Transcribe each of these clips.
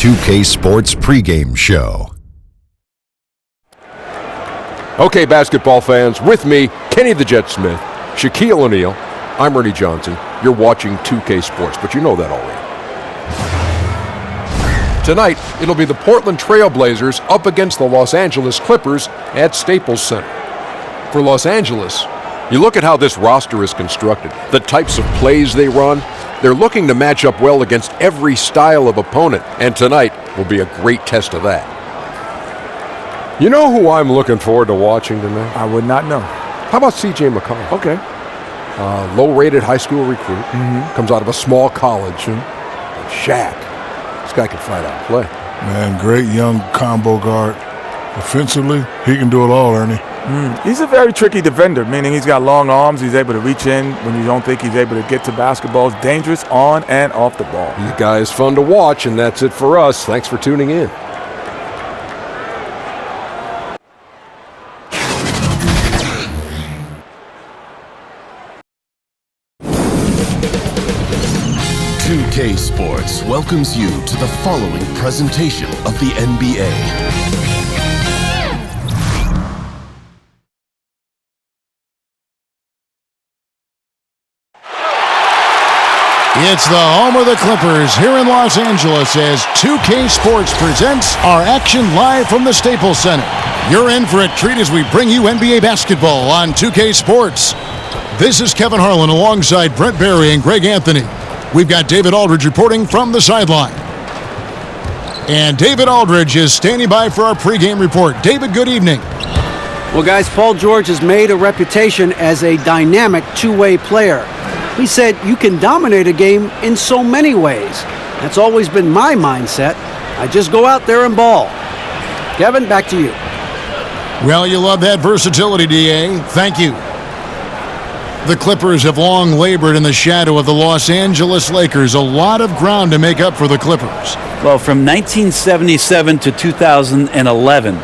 2K Sports pregame show. Okay, basketball fans, with me, Kenny the Jet Smith, Shaquille O'Neal, I'm Ernie Johnson. You're watching 2K Sports, but you know that already. Tonight, it'll be the Portland Trail Blazers up against the Los Angeles Clippers at Staples Center. For Los Angeles, you look at how this roster is constructed, the types of plays they run. They're looking to match up well against every style of opponent, and tonight will be a great test of that. You know who I'm looking forward to watching tonight? I would not know. How about C.J. McCollum? Okay. Low-rated high school recruit, comes out of a small college. But Shaq, this guy can flat out play. Man, great young combo guard. Offensively, he can do it all, Ernie. He's a very tricky defender, meaning he's got long arms. He's able to reach in when you don't think he's able to get to basketballs. Dangerous on and off the ball. The guy is fun to watch, and that's it for us. Thanks for tuning in. K Sports welcomes you to the following presentation of the NBA. It's the home of the Clippers here in Los Angeles as 2K Sports presents our action live from the Staples Center. You're in for a treat as we bring you NBA basketball on 2K Sports. This is Kevin Harlan alongside Brent Barry and Greg Anthony. We've got David Aldridge reporting from the sideline. And David Aldridge is standing by for our pregame report. David, good evening. Well, guys, Paul George has made a reputation as a dynamic two-way player. He said you can dominate a game in so many ways. That's always been my mindset. I just go out there and ball. Kevin, back to you. Well, you love that versatility, DA. Thank you. The Clippers have long labored in the shadow of the Los Angeles Lakers. A lot of ground to make up for the Clippers. Well, from 1977 to 2011,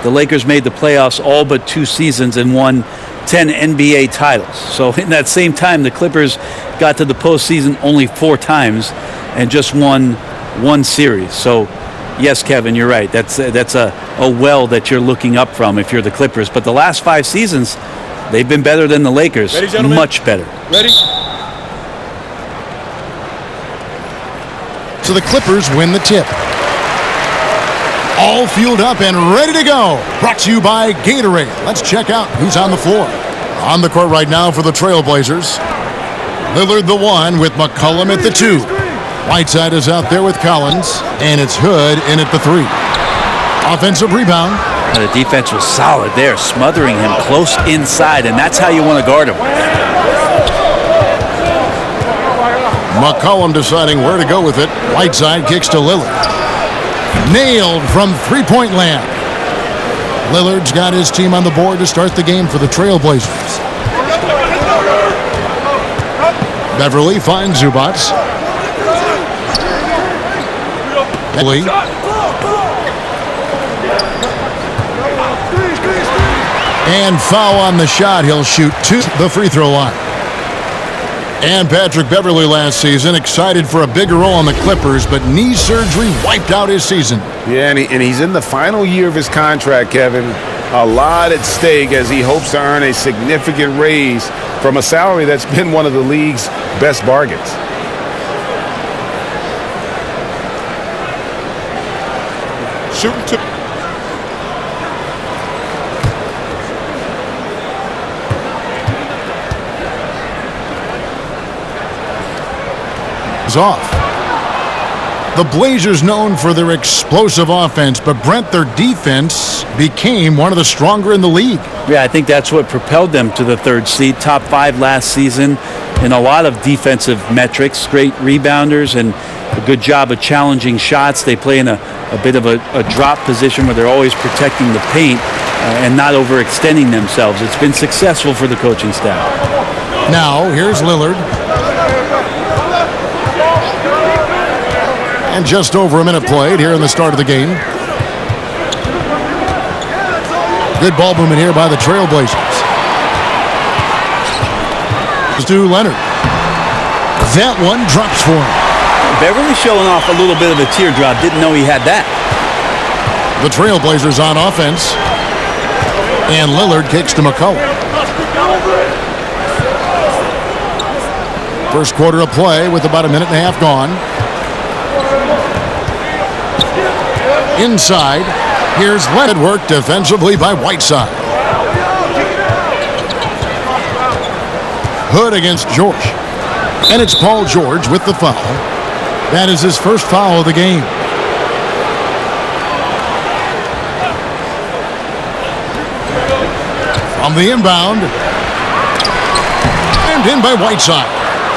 the Lakers made the playoffs all but 2 seasons and won 10 NBA titles. So in that same time, the Clippers got to the postseason only 4 times and just won 1 series. So, yes, Kevin, you're right. That's a well that you're looking up from if you're the Clippers. But the last 5 seasons, they've been better than the Lakers. Ready, gentlemen? Much better. Ready? So the Clippers win the tip. All fueled up and ready to go. Brought to you by Gatorade. Let's check out who's on the floor. On the court right now for the Trailblazers. Lillard the 1 with McCollum at the 2. Whiteside is out there with Collins. And it's Hood in at the 3. Offensive rebound. The defense was solid there, smothering him close inside, and that's how you want to guard him. McCollum deciding where to go with it. Whiteside kicks to Lillard. Nailed from three-point land. Lillard's got his team on the board to start the game for the Trailblazers. Beverly finds Zubac. Beverly. And foul on the shot. He'll shoot to the free throw line. And Patrick Beverly last season excited for a bigger role on the Clippers, but knee surgery wiped out his season. Yeah, and he's in the final year of his contract, Kevin. A lot at stake as he hopes to earn a significant raise from a salary that's been one of the league's best bargains. Shooting to off. The Blazers known for their explosive offense, but Brent, their defense became one of the stronger in the league. Yeah, I think that's what propelled them to the 3rd seed, top 5 last season in a lot of defensive metrics, great rebounders and a good job of challenging shots. They play in a bit of a drop position where they're always protecting the paint and not overextending themselves. It's been successful for the coaching staff. Now, here's Lillard. And just over a minute played here in the start of the game. Good ball movement here by the Trailblazers. To Leonard. That one drops for him. Beverly showing off a little bit of a teardrop. Didn't know he had that. The Trailblazers on offense. And Lillard kicks to McCollum. First quarter of play with about a minute and a half gone. Inside, here's Leonard work defensively by Whiteside. Hood against George. And it's Paul George with the foul. That is his first foul of the game. From the inbound. And in by Whiteside.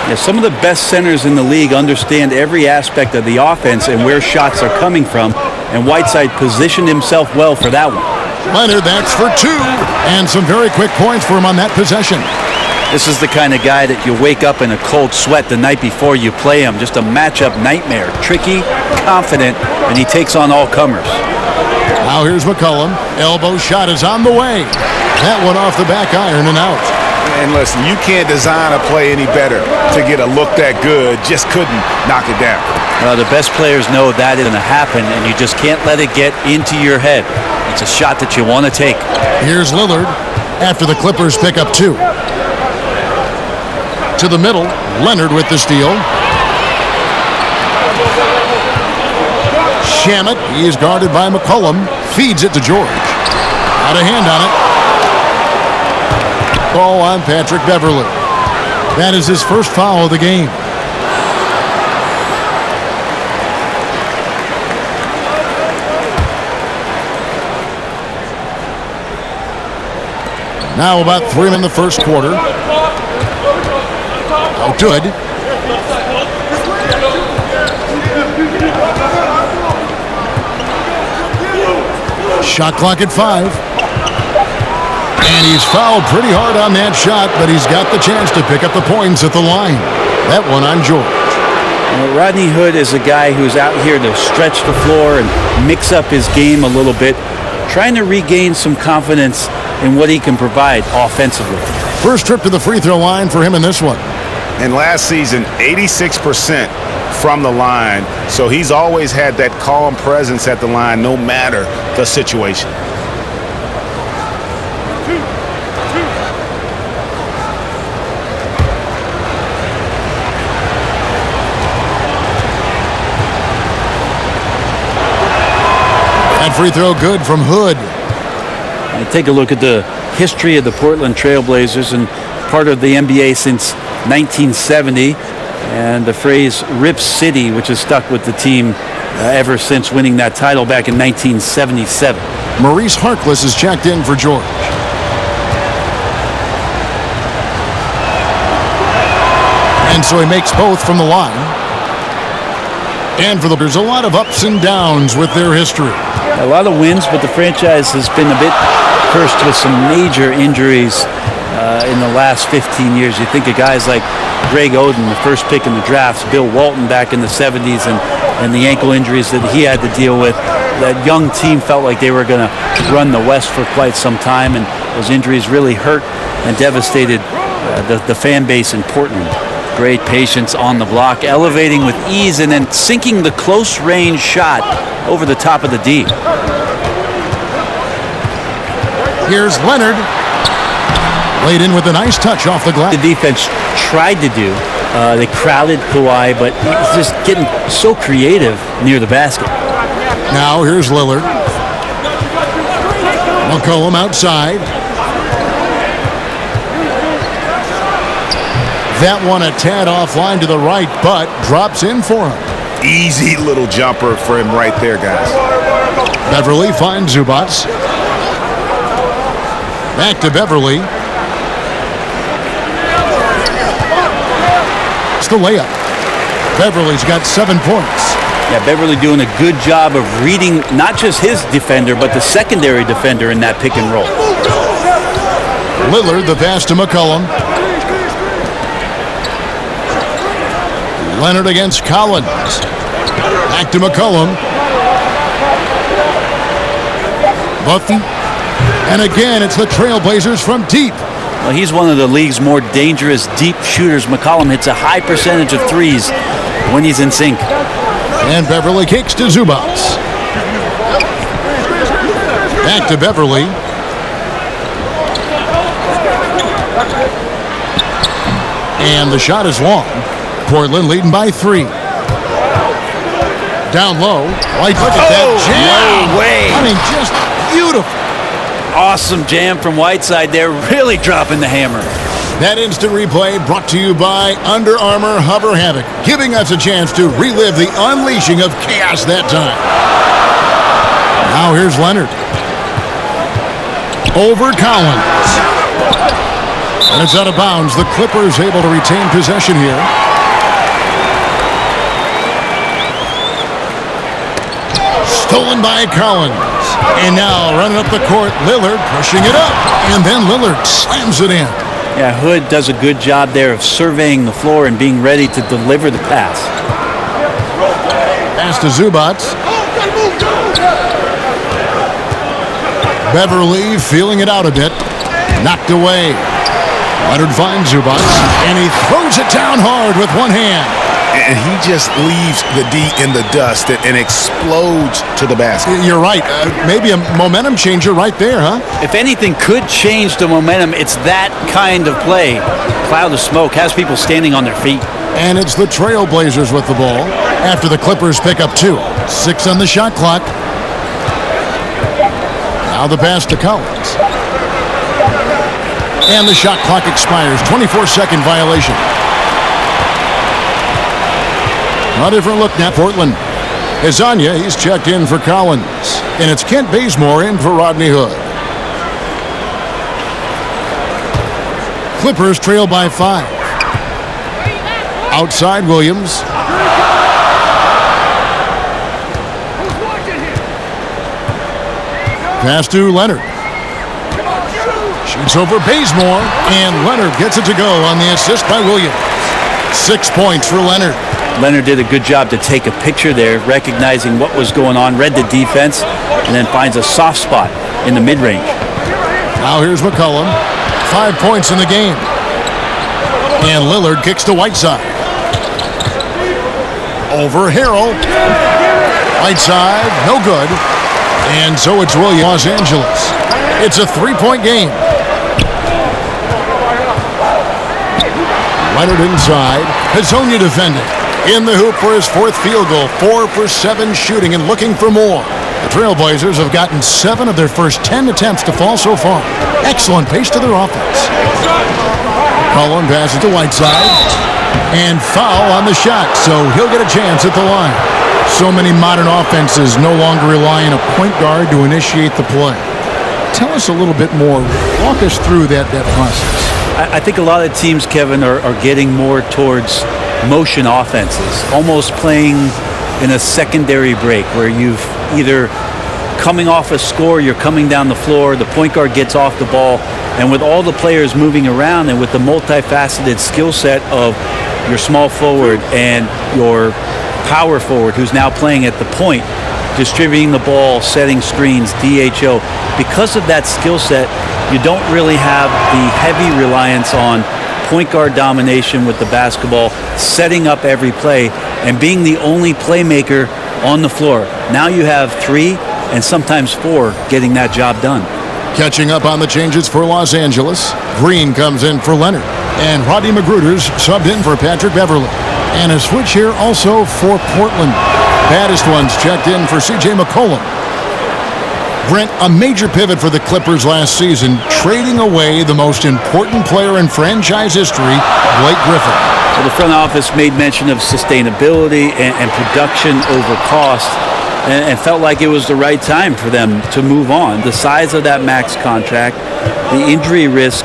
Yeah, some of the best centers in the league understand every aspect of the offense and where shots are coming from, and Whiteside positioned himself well for that one. Leonard, that's for two, and some very quick points for him on that possession. This is the kind of guy that you wake up in a cold sweat the night before you play him. Just a matchup nightmare. Tricky, confident, and he takes on all comers. Now here's McCollum. Elbow shot is on the way. That one off the back iron and out. And listen, you can't design a play any better to get a look that good. Just couldn't knock it down. The best players know that is going to happen, and you just can't let it get into your head. It's a shot that you want to take. Here's Lillard after the Clippers pick up two. To the middle, Leonard with the steal. Shamet, he is guarded by McCollum, feeds it to George. Out of hand on it. Ball on Patrick Beverly. That is his first foul of the game. Now about 3 in the first quarter. Out to it. Shot clock at 5. And he's fouled pretty hard on that shot, but he's got the chance to pick up the points at the line. That one on George. Rodney Hood is a guy who's out here to stretch the floor and mix up his game a little bit, trying to regain some confidence in what he can provide offensively. First trip to the free throw line for him in this one. And last season, 86% from the line. So he's always had that calm presence at the line no matter the situation. That free throw good from Hood. And take a look at the history of the Portland Trailblazers, and part of the NBA since 1970, and the phrase Rip City, which has stuck with the team ever since winning that title back in 1977. Maurice Harkless is checked in for George. And so he makes both from the line. And for there's a lot of ups and downs with their history. A lot of wins, but the franchise has been a bit cursed with some major injuries in the last 15 years. You think of guys like Greg Oden, the first pick in the drafts, Bill Walton back in the 70s, and the ankle injuries that he had to deal with. That young team felt like they were going to run the West for quite some time, and those injuries really hurt and devastated the fan base in Portland. Great patience on the block, elevating with ease, and then sinking the close-range shot over the top of the D. Here's Leonard. Laid in with a nice touch off the glass. The defense tried to do. They crowded Kawhi, but he's just getting so creative near the basket. Now here's Lillard. McCollum outside. That one a tad offline to the right, but drops in for him. Easy little jumper for him right there, guys. Beverly finds Zubats. Back to Beverly. It's the layup. Beverly's got 7 points. Yeah, Beverly doing a good job of reading not just his defender, but the secondary defender in that pick and roll. Lillard, the pass to McCollum. Leonard against Collins. Back to McCollum. Buffy. And again, it's the Trailblazers from deep. Well, he's one of the league's more dangerous deep shooters. McCollum hits a high percentage of threes when he's in sync. And Beverly kicks to Zubats. Back to Beverly. And the shot is long. Portland leading by 3. Down low. White, look at that jam. No way. I mean, just beautiful. Awesome jam from Whiteside there, really dropping the hammer. That instant replay brought to you by Under Armour Hover Havoc, giving us a chance to relive the unleashing of chaos that time. Now here's Leonard. Over Collins. And it's out of bounds. The Clippers able to retain possession here. Stolen by Collins. And now running up the court, Lillard pushing it up. And then Lillard slams it in. Yeah, Hood does a good job there of surveying the floor and being ready to deliver the pass. Pass to Zubats. Beverly feeling it out a bit. Knocked away. Leonard finds Zubats, and he throws it down hard with one hand. And he just leaves the D in the dust and explodes to the basket. You're right. Maybe a momentum changer right there, huh? If anything could change the momentum, it's that kind of play. Cloud of smoke has people standing on their feet. And it's the Trailblazers with the ball after the Clippers pick up 2. 6 on the shot clock. Now the pass to Collins. And the shot clock expires. 24-second violation. A different look now. Portland. Hezonja, he's checked in for Collins. And it's Kent Bazemore in for Rodney Hood. Clippers trail by 5. Outside Williams. Pass to Leonard. Shoots over Bazemore. And Leonard gets it to go on the assist by Williams. 6 points for Leonard. Leonard did a good job to take a picture there, recognizing what was going on, read the defense, and then finds a soft spot in the mid-range. Now here's McCollum. 5 points in the game. And Lillard kicks to Whiteside. Over Harrell. Whiteside, no good. And so it's Williams. Los Angeles. It's a 3-point game. Leonard inside. Hezonja defending. In the hoop for his 4th field goal. 4 for 7 shooting and looking for more. The Trailblazers have gotten 7 of their first 10 attempts to fall so far. Excellent pace to their offense. Cullen passes to Whiteside. And foul on the shot, so he'll get a chance at the line. So many modern offenses no longer rely on a point guard to initiate the play. Tell us a little bit more. Walk us through that process. I think a lot of teams, Kevin, are getting more towards motion offenses, almost playing in a secondary break where you've either coming off a score, you're coming down the floor, the point guard gets off the ball, and with all the players moving around and with the multifaceted skill set of your small forward and your power forward who's now playing at the point, distributing the ball, setting screens, DHO, because of that skill set, you don't really have the heavy reliance on point guard domination with the basketball, setting up every play, and being the only playmaker on the floor. Now you have 3 and sometimes 4 getting that job done. Catching up on the changes for Los Angeles. Green comes in for Leonard. And Rodney McGruder's subbed in for Patrick Beverly. And a switch here also for Portland. Baddest ones checked in for C.J. McCollum. Brent, a major pivot for the Clippers last season, trading away the most important player in franchise history, Blake Griffin. Well, the front office made mention of sustainability and production over cost, and felt like it was the right time for them to move on. The size of that max contract, the injury risk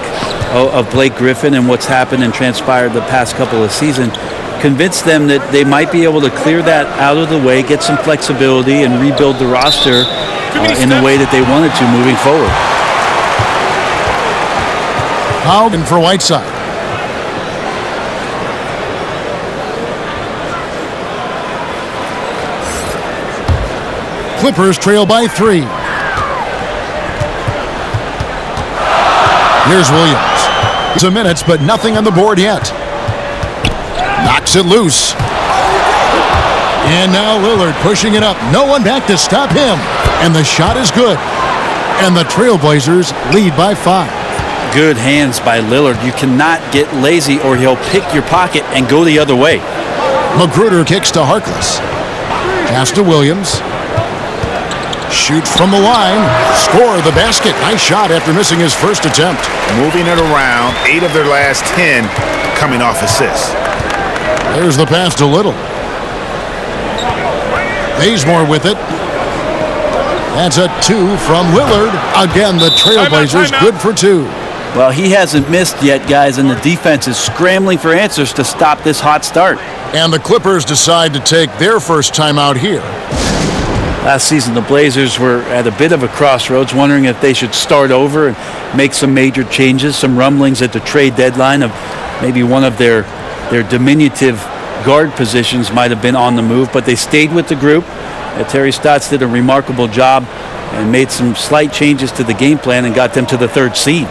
of Blake Griffin and what's happened and transpired the past couple of seasons convinced them that they might be able to clear that out of the way, get some flexibility, and rebuild the roster in the way that they wanted to moving forward. Haugen for Whiteside. Clippers trail by 3. Here's Williams. Some minutes, but nothing on the board yet. Knocks it loose. And now Lillard pushing it up. No one back to stop him. And the shot is good. And the Trailblazers lead by 5. Good hands by Lillard. You cannot get lazy or he'll pick your pocket and go the other way. Magruder kicks to Harkless. Pass to Williams. Shoots from the line. Score the basket. Nice shot after missing his first attempt. Moving it around, 8 of their last 10 coming off assists. There's the pass to Little. Bazemore with it. That's a 2 from Lillard. Again, the Trailblazers good for 2. Well, he hasn't missed yet, guys, and the defense is scrambling for answers to stop this hot start. And the Clippers decide to take their first timeout here. Last season, the Blazers were at a bit of a crossroads, wondering if they should start over and make some major changes. Some rumblings at the trade deadline of maybe one of their diminutive guard positions might have been on the move, but they stayed with the group. Terry Stotts did a remarkable job and made some slight changes to the game plan and got them to the 3rd seed.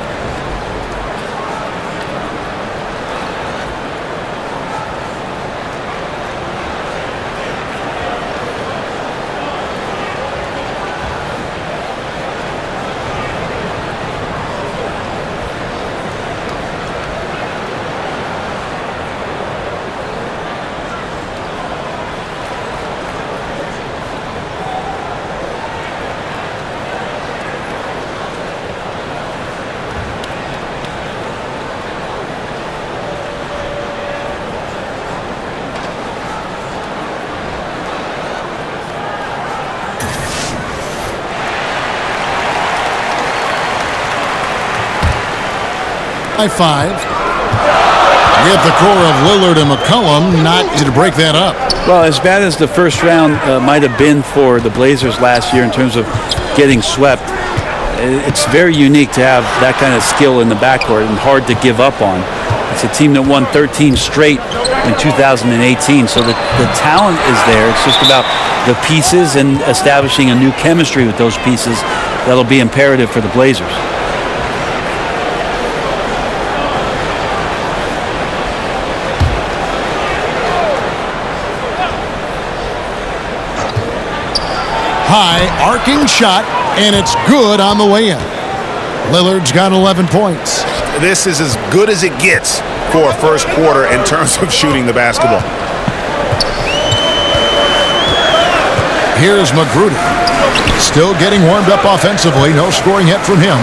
By 5. With the core of Lillard and McCollum, not easy to break that up. Well, as bad as the first round might have been for the Blazers last year in terms of getting swept, it's very unique to have that kind of skill in the backcourt and hard to give up on. It's a team that won 13 straight in 2018, so the talent is there. It's just about the pieces and establishing a new chemistry with those pieces that'll be imperative for the Blazers. High arcing shot, and it's good on the way in. Lillard's got 11 points. This is as good as it gets for a first quarter in terms of shooting the basketball. Here's Magruder. Still getting warmed up offensively. No scoring yet from him.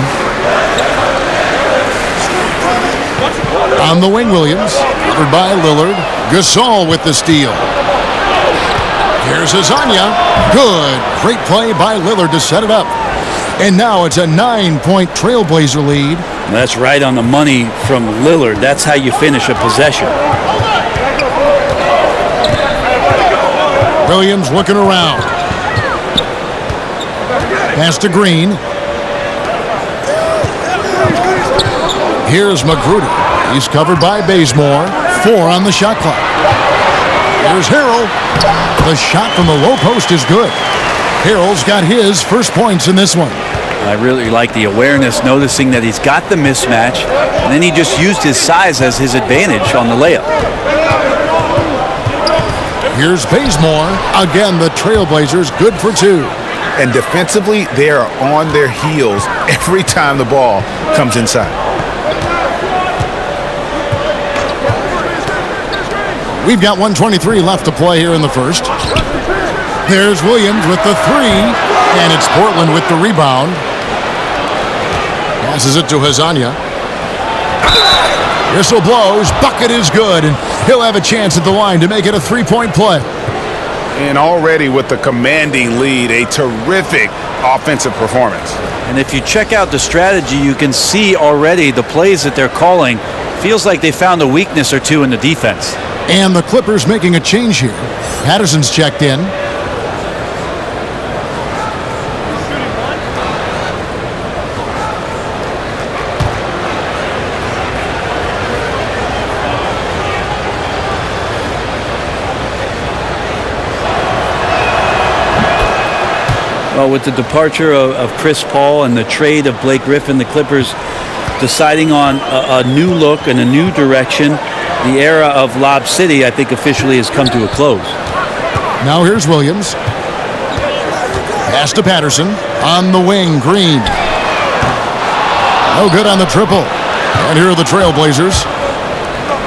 On the wing, Williams. Covered by Lillard. Gasol with the steal. Here's Azania. Good. Great play by Lillard to set it up. And now it's a 9-point Trailblazer lead. That's right on the money from Lillard. That's how you finish a possession. Williams looking around. Pass to Green. Here's Magruder. He's covered by Bazemore. 4 on the shot clock. Here's Harrell. The shot from the low post is good. Harrell's got his first points in this one. I really like the awareness, noticing that he's got the mismatch, and then he just used his size as his advantage on the layup. Here's Bazemore. Again, the Trailblazers good for 2. And defensively, they are on their heels every time the ball comes inside. We've got 1:23 left to play here in the first. There's Williams with the 3, and it's Portland with the rebound. Passes it to Hazania. Whistle blows, bucket is good, and he'll have a chance at the line to make it a 3-point play. And already with the commanding lead, a terrific offensive performance. And if you check out the strategy, you can see already the plays that they're calling. Feels like they found a weakness or two in the defense. And the Clippers making a change here. Patterson's checked in. Well, with the departure of Chris Paul and the trade of Blake Griffin, the Clippers deciding on a new look and a new direction. The era of Lob City, I think, officially has come to a close. Now here's Williams. Pass to Patterson. On the wing, Green. No good on the triple. And here are the Trailblazers.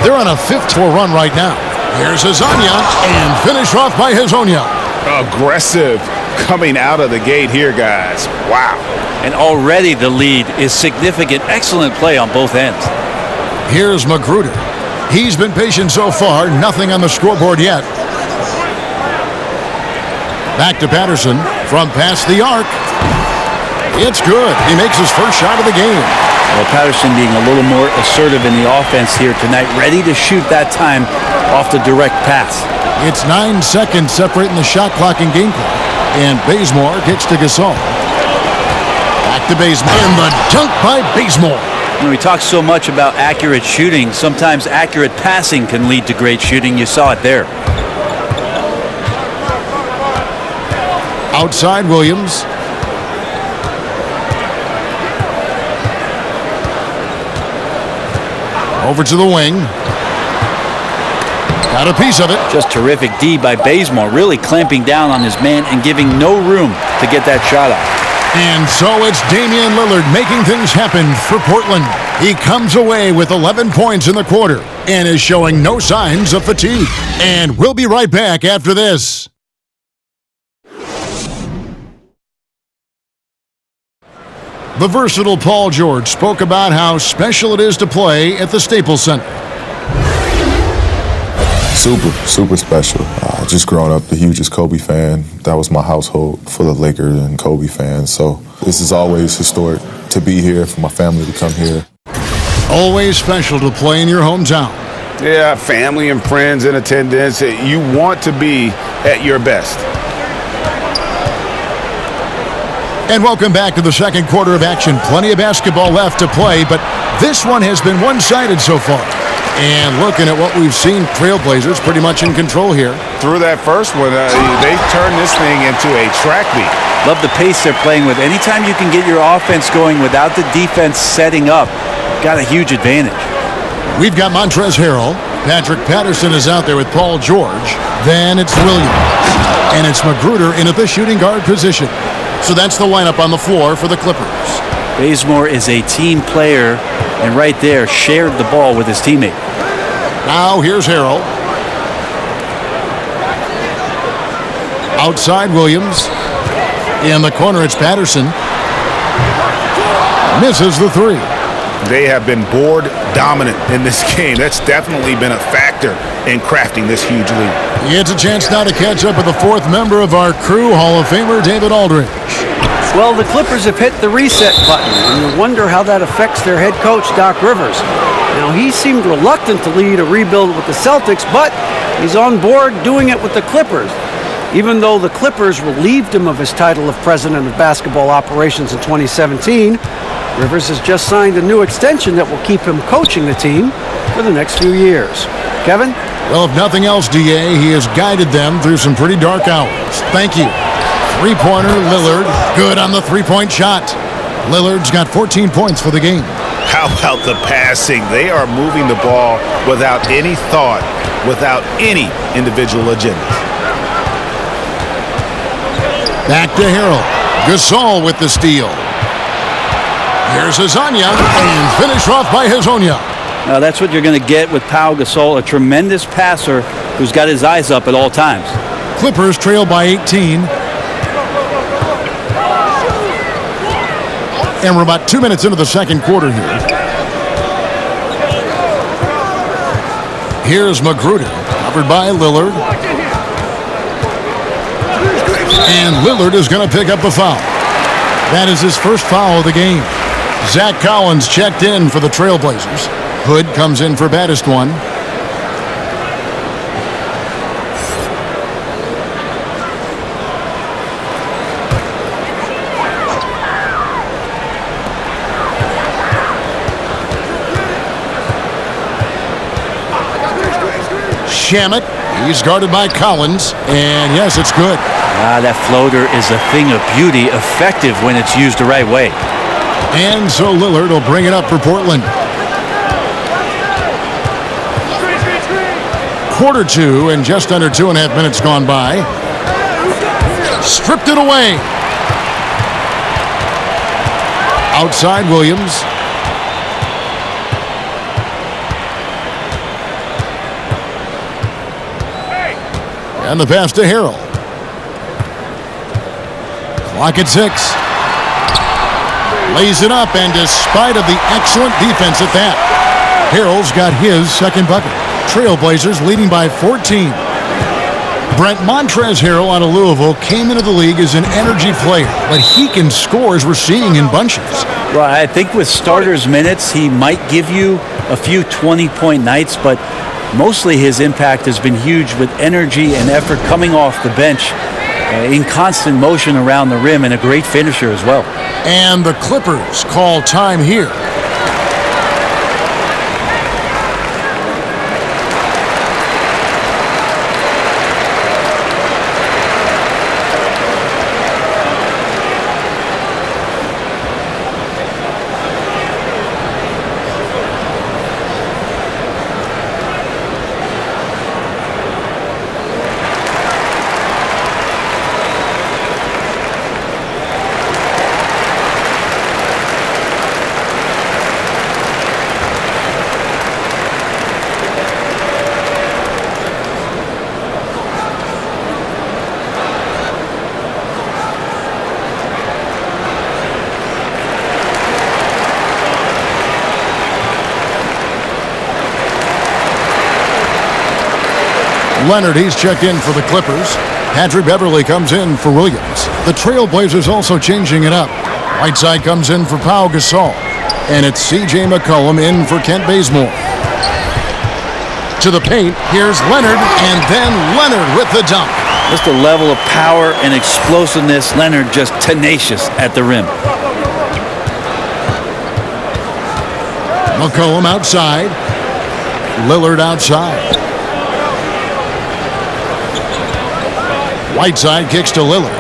They're on a 5th-4 run right now. Here's Hezonja, and finish off by Hezonja. Aggressive coming out of the gate here, guys. Wow. And already the lead is significant. Excellent play on both ends. Here's Magruder. He's been patient so far. Nothing on the scoreboard yet. Back to Patterson from past the arc. It's good. He makes his first shot of the game. Well, Patterson being a little more assertive in the offense here tonight, ready to shoot that time off the direct pass. It's 9 seconds separating the shot clock and game clock. And Bazemore kicks to Gasol. Back to Bazemore. And the dunk by Bazemore. When we talk so much about accurate shooting, sometimes accurate passing can lead to great shooting. You saw it there. Outside Williams. Over to the wing. Got a piece of it. Just terrific D by Bazemore, really clamping down on his man and giving no room to get that shot up. And so it's Damian Lillard making things happen for Portland. He comes away with 11 points in the quarter and is showing no signs of fatigue. And we'll be right back after this. The versatile Paul George spoke about how special it is to play at the Staples Center. Super special. Just growing up the hugest Kobe fan. That was my household full of Lakers and Kobe fans. So this is always historic to be here, for my family to come here. Always special to play in your hometown. Yeah, family and friends in attendance. You want to be at your best. And welcome back to the second quarter of action. Plenty of basketball left to play, but this one has been one-sided so far. And looking at what we've seen, Trailblazers pretty much in control here. Through that first one, they turned this thing into a track meet. Love the pace they're playing with. Anytime you can get your offense going without the defense setting up, got a huge advantage. We've got Montrezl Harrell. Patrick Patterson is out there with Paul George. Then it's Williams. And it's Magruder in at the shooting guard position. So that's the lineup on the floor for the Clippers. Bazemore is a team player, and right there shared the ball with his teammate. Now here's Harrell. Outside Williams. In the corner it's Patterson. Misses the three. They have been board dominant in this game. That's definitely been a factor in crafting this huge lead. It's a chance now to catch up with the fourth member of our crew, Hall of Famer David Aldridge. Well, the Clippers have hit the reset button, and you wonder how that affects their head coach, Doc Rivers. Now, he seemed reluctant to lead a rebuild with the Celtics, but he's on board doing it with the Clippers. Even though the Clippers relieved him of his title of president of basketball operations in 2017, Rivers has just signed a new extension that will keep him coaching the team for the next few years. Kevin? Well, if nothing else, DA, he has guided them through some pretty dark hours. Thank you. Three-pointer, Lillard, good on the three-point shot. Lillard's got 14 points for the game. How about the passing? They are moving the ball without any thought, without any individual agenda. Back to Harrell. Gasol with the steal. Here's Hezonja, and finish off by Hezonja. Now that's what you're going to get with Pau Gasol, a tremendous passer who's got his eyes up at all times. Clippers trail by 18. And we're about 2 minutes into the second quarter here. Here's Magruder, covered by Lillard. And Lillard is going to pick up the foul. That is his first foul of the game. Zach Collins checked in for the Trailblazers. Hood comes in for baddest one. Shamet, he's guarded by Collins, and yes, it's good. That floater is a thing of beauty, effective when it's used the right way. And so Lillard will bring it up for Portland. Quarter two, and just under 2.5 minutes gone by. stripped it away. Outside Williams. And the pass to Harrell. Clock at 6. Lays it up, and despite of the excellent defense at that, Harrell's got his second bucket. Trailblazers leading by 14. Brent, Montrezl Harrell out of Louisville came into the league as an energy player, but he can score as we're seeing in bunches. Well, I think with starters' minutes, he might give you a few 20-point nights, but mostly his impact has been huge with energy and effort coming off the bench, in constant motion around the rim, and a great finisher as well. And the Clippers call time here. Leonard, he's checked in for the Clippers. Patrick Beverly comes in for Williams. The Trailblazers also changing it up. Whiteside comes in for Pau Gasol. And it's C.J. McCollum in for Kent Bazemore. To the paint, here's Leonard, and then Leonard with the dunk. Just a level of power and explosiveness. Leonard just tenacious at the rim. McCollum outside. Lillard outside. Whiteside kicks to Lillard.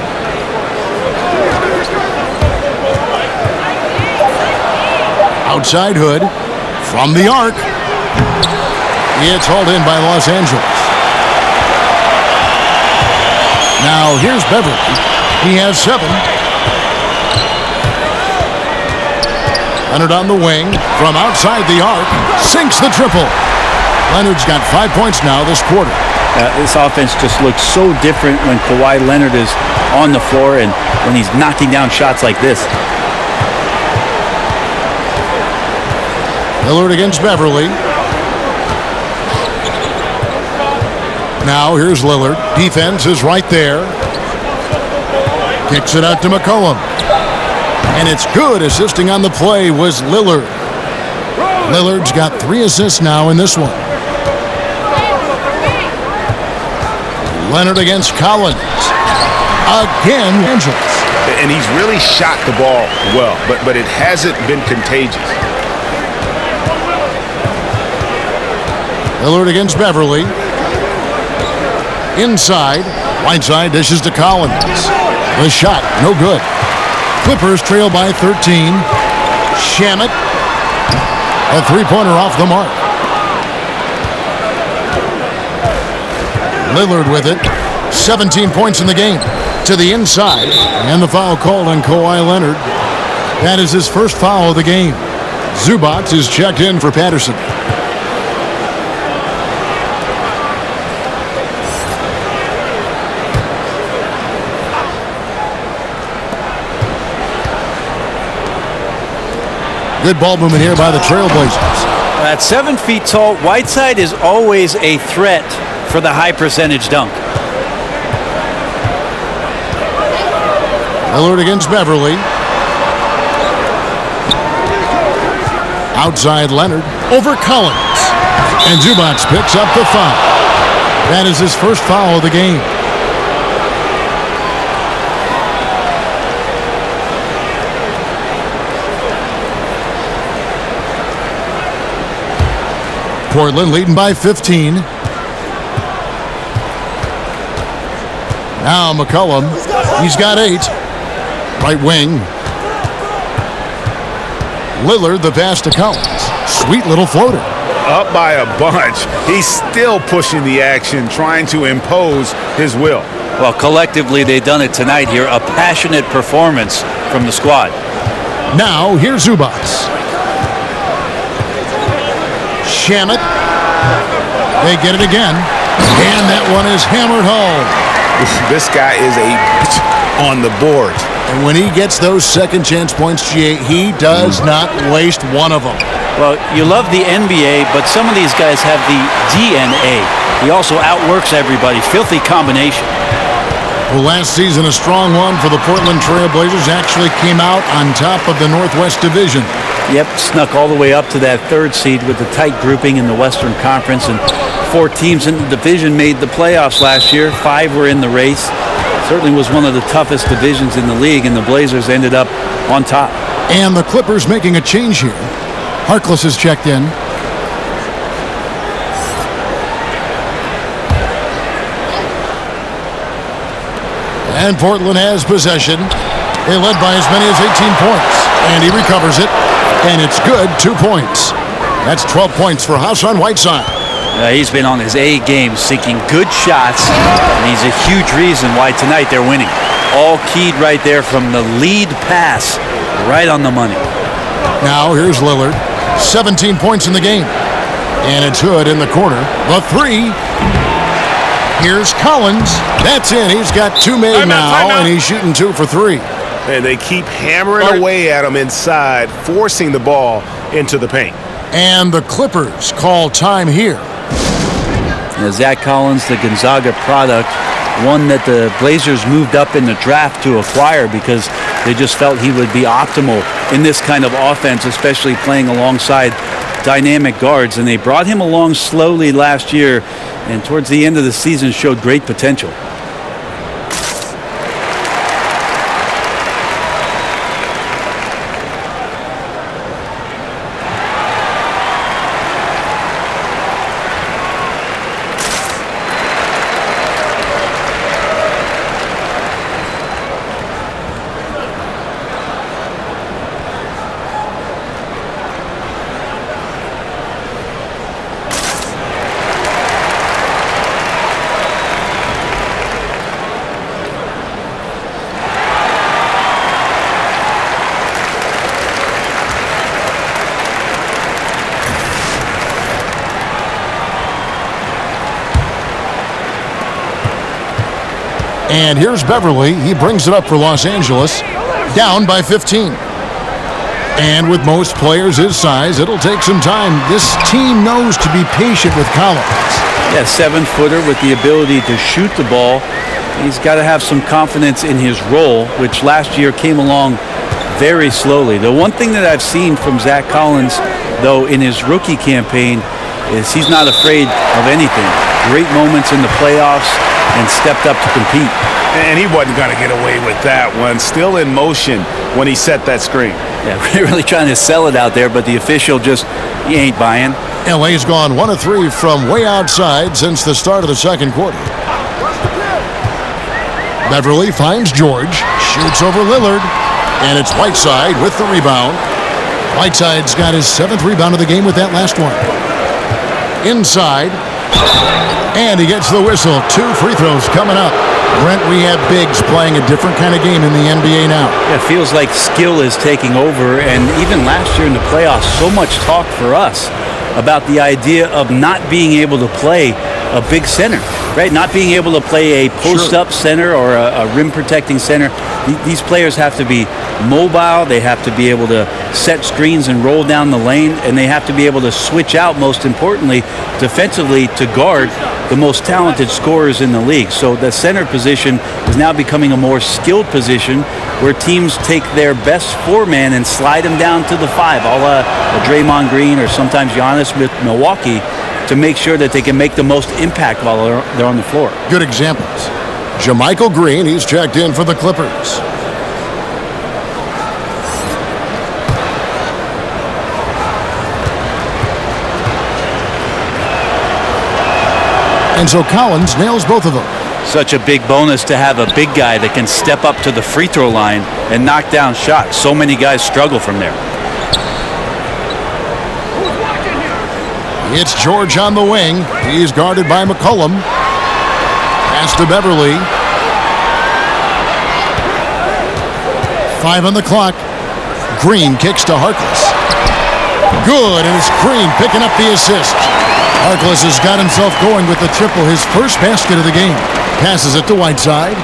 Outside Hood. From the arc. It's hauled in by Los Angeles. Now here's Beverly. He has 7. Leonard on the wing. From outside the arc. Sinks the triple. Leonard's got 5 points now this quarter. This offense just looks so different when Kawhi Leonard is on the floor and when he's knocking down shots like this. Lillard against Beverly. Now here's Lillard. Defense is right there. Kicks it out to McCollum. And it's good. Assisting on the play was Lillard. Lillard's got 3 assists now in this one. Leonard against Collins. Again, Angeles. And he's really shot the ball well, but it hasn't been contagious. Lillard against Beverly. Inside. Whiteside dishes to Collins. The shot, no good. Clippers trail by 13. Shamet. A three-pointer off the mark. Lillard with it. 17 points in the game. To the inside. And the foul called on Kawhi Leonard. That is his first foul of the game. Zubac is checked in for Patterson. Good ball movement here by the Trailblazers. At 7 feet tall, Whiteside is always a threat for the high percentage dunk. Lillard against Beverly. Outside Leonard. Over Collins. And Zubac picks up the foul. That is his first foul of the game. Portland leading by 15. Now McCollum. He's got 8. Right wing. Lillard, the pass to Collins. Sweet little floater. Up by a bunch. He's still pushing the action, trying to impose his will. Well, collectively, they've done it tonight here. A passionate performance from the squad. Now, here's Zubac. Shamet. They get it again. And that one is hammered home. This guy is on the board. And when he gets those second chance points, he does not waste one of them. Well, you love the NBA, but some of these guys have the DNA. He also outworks everybody. Filthy combination. Well, last season, a strong one for the Portland Trail Blazers. Actually came out on top of the Northwest Division. Yep, snuck all the way up to that third seed with the tight grouping in the Western Conference. And 4 teams in the division made the playoffs last year. 5 were in the race. Certainly was one of the toughest divisions in the league, and the Blazers ended up on top. And the Clippers making a change here. Harkless is checked in. And Portland has possession. They led by as many as 18 points. And he recovers it. And it's good, 2 points. That's 12 points for Hassan Whiteside. He's been on his A game, seeking good shots, and he's a huge reason why tonight they're winning. All keyed right there from the lead pass, right on the money. Now here's Lillard, 17 points in the game. And it's Hood in the corner. The 3. Here's Collins. That's in. He's got 2 made now, and he's shooting 2 for 3. And they keep hammering away at him inside, forcing the ball into the paint. And the Clippers call time here. Now, Zach Collins, the Gonzaga product, one that the Blazers moved up in the draft to acquire because they just felt he would be optimal in this kind of offense, especially playing alongside dynamic guards. And they brought him along slowly last year, and towards the end of the season showed great potential. And here's Beverly. He brings it up for Los Angeles, down by 15. And with most players his size, it'll take some time. This team knows to be patient with Collins. Yeah, 7-footer with the ability to shoot the ball. He's got to have some confidence in his role, which last year came along very slowly. The one thing that I've seen from Zach Collins, though, in his rookie campaign is he's not afraid of anything. Great moments in the playoffs and stepped up to compete. And he wasn't going to get away with that one. Still in motion when he set that screen. Yeah, really trying to sell it out there, but the official just, he ain't buying. LA's gone 1 of 3 from way outside since the start of the second quarter. Beverly finds George, shoots over Lillard, and it's Whiteside with the rebound. Whiteside's got his 7th rebound of the game with that last one. Inside, and he gets the whistle. 2 free throws coming up. Brent, we have bigs playing a different kind of game in the NBA now. Yeah, it feels like skill is taking over, and even last year in the playoffs, so much talk for us about the idea of not being able to play a big center, right? Not being able to play a post-up center or a rim-protecting center. These players have to be mobile. They have to be able to set screens and roll down the lane, and they have to be able to switch out, most importantly, defensively to guard the most talented scorers in the league. So the center position is now becoming a more skilled position where teams take their best 4-man and slide them down to the 5, a la Draymond Green or sometimes Giannis with Milwaukee, to make sure that they can make the most impact while they're on the floor. Good examples. JaMychal Green, he's checked in for the Clippers. And so Collins nails both of them. Such a big bonus to have a big guy that can step up to the free throw line and knock down shots. So many guys struggle from there. It's George on the wing. He's guarded by McCollum. Pass to Beverly. 5 on the clock. Green kicks to Harkless. Good, and it's Green picking up the assist. Harkless has got himself going with the triple, his first basket of the game. Passes it to Whiteside.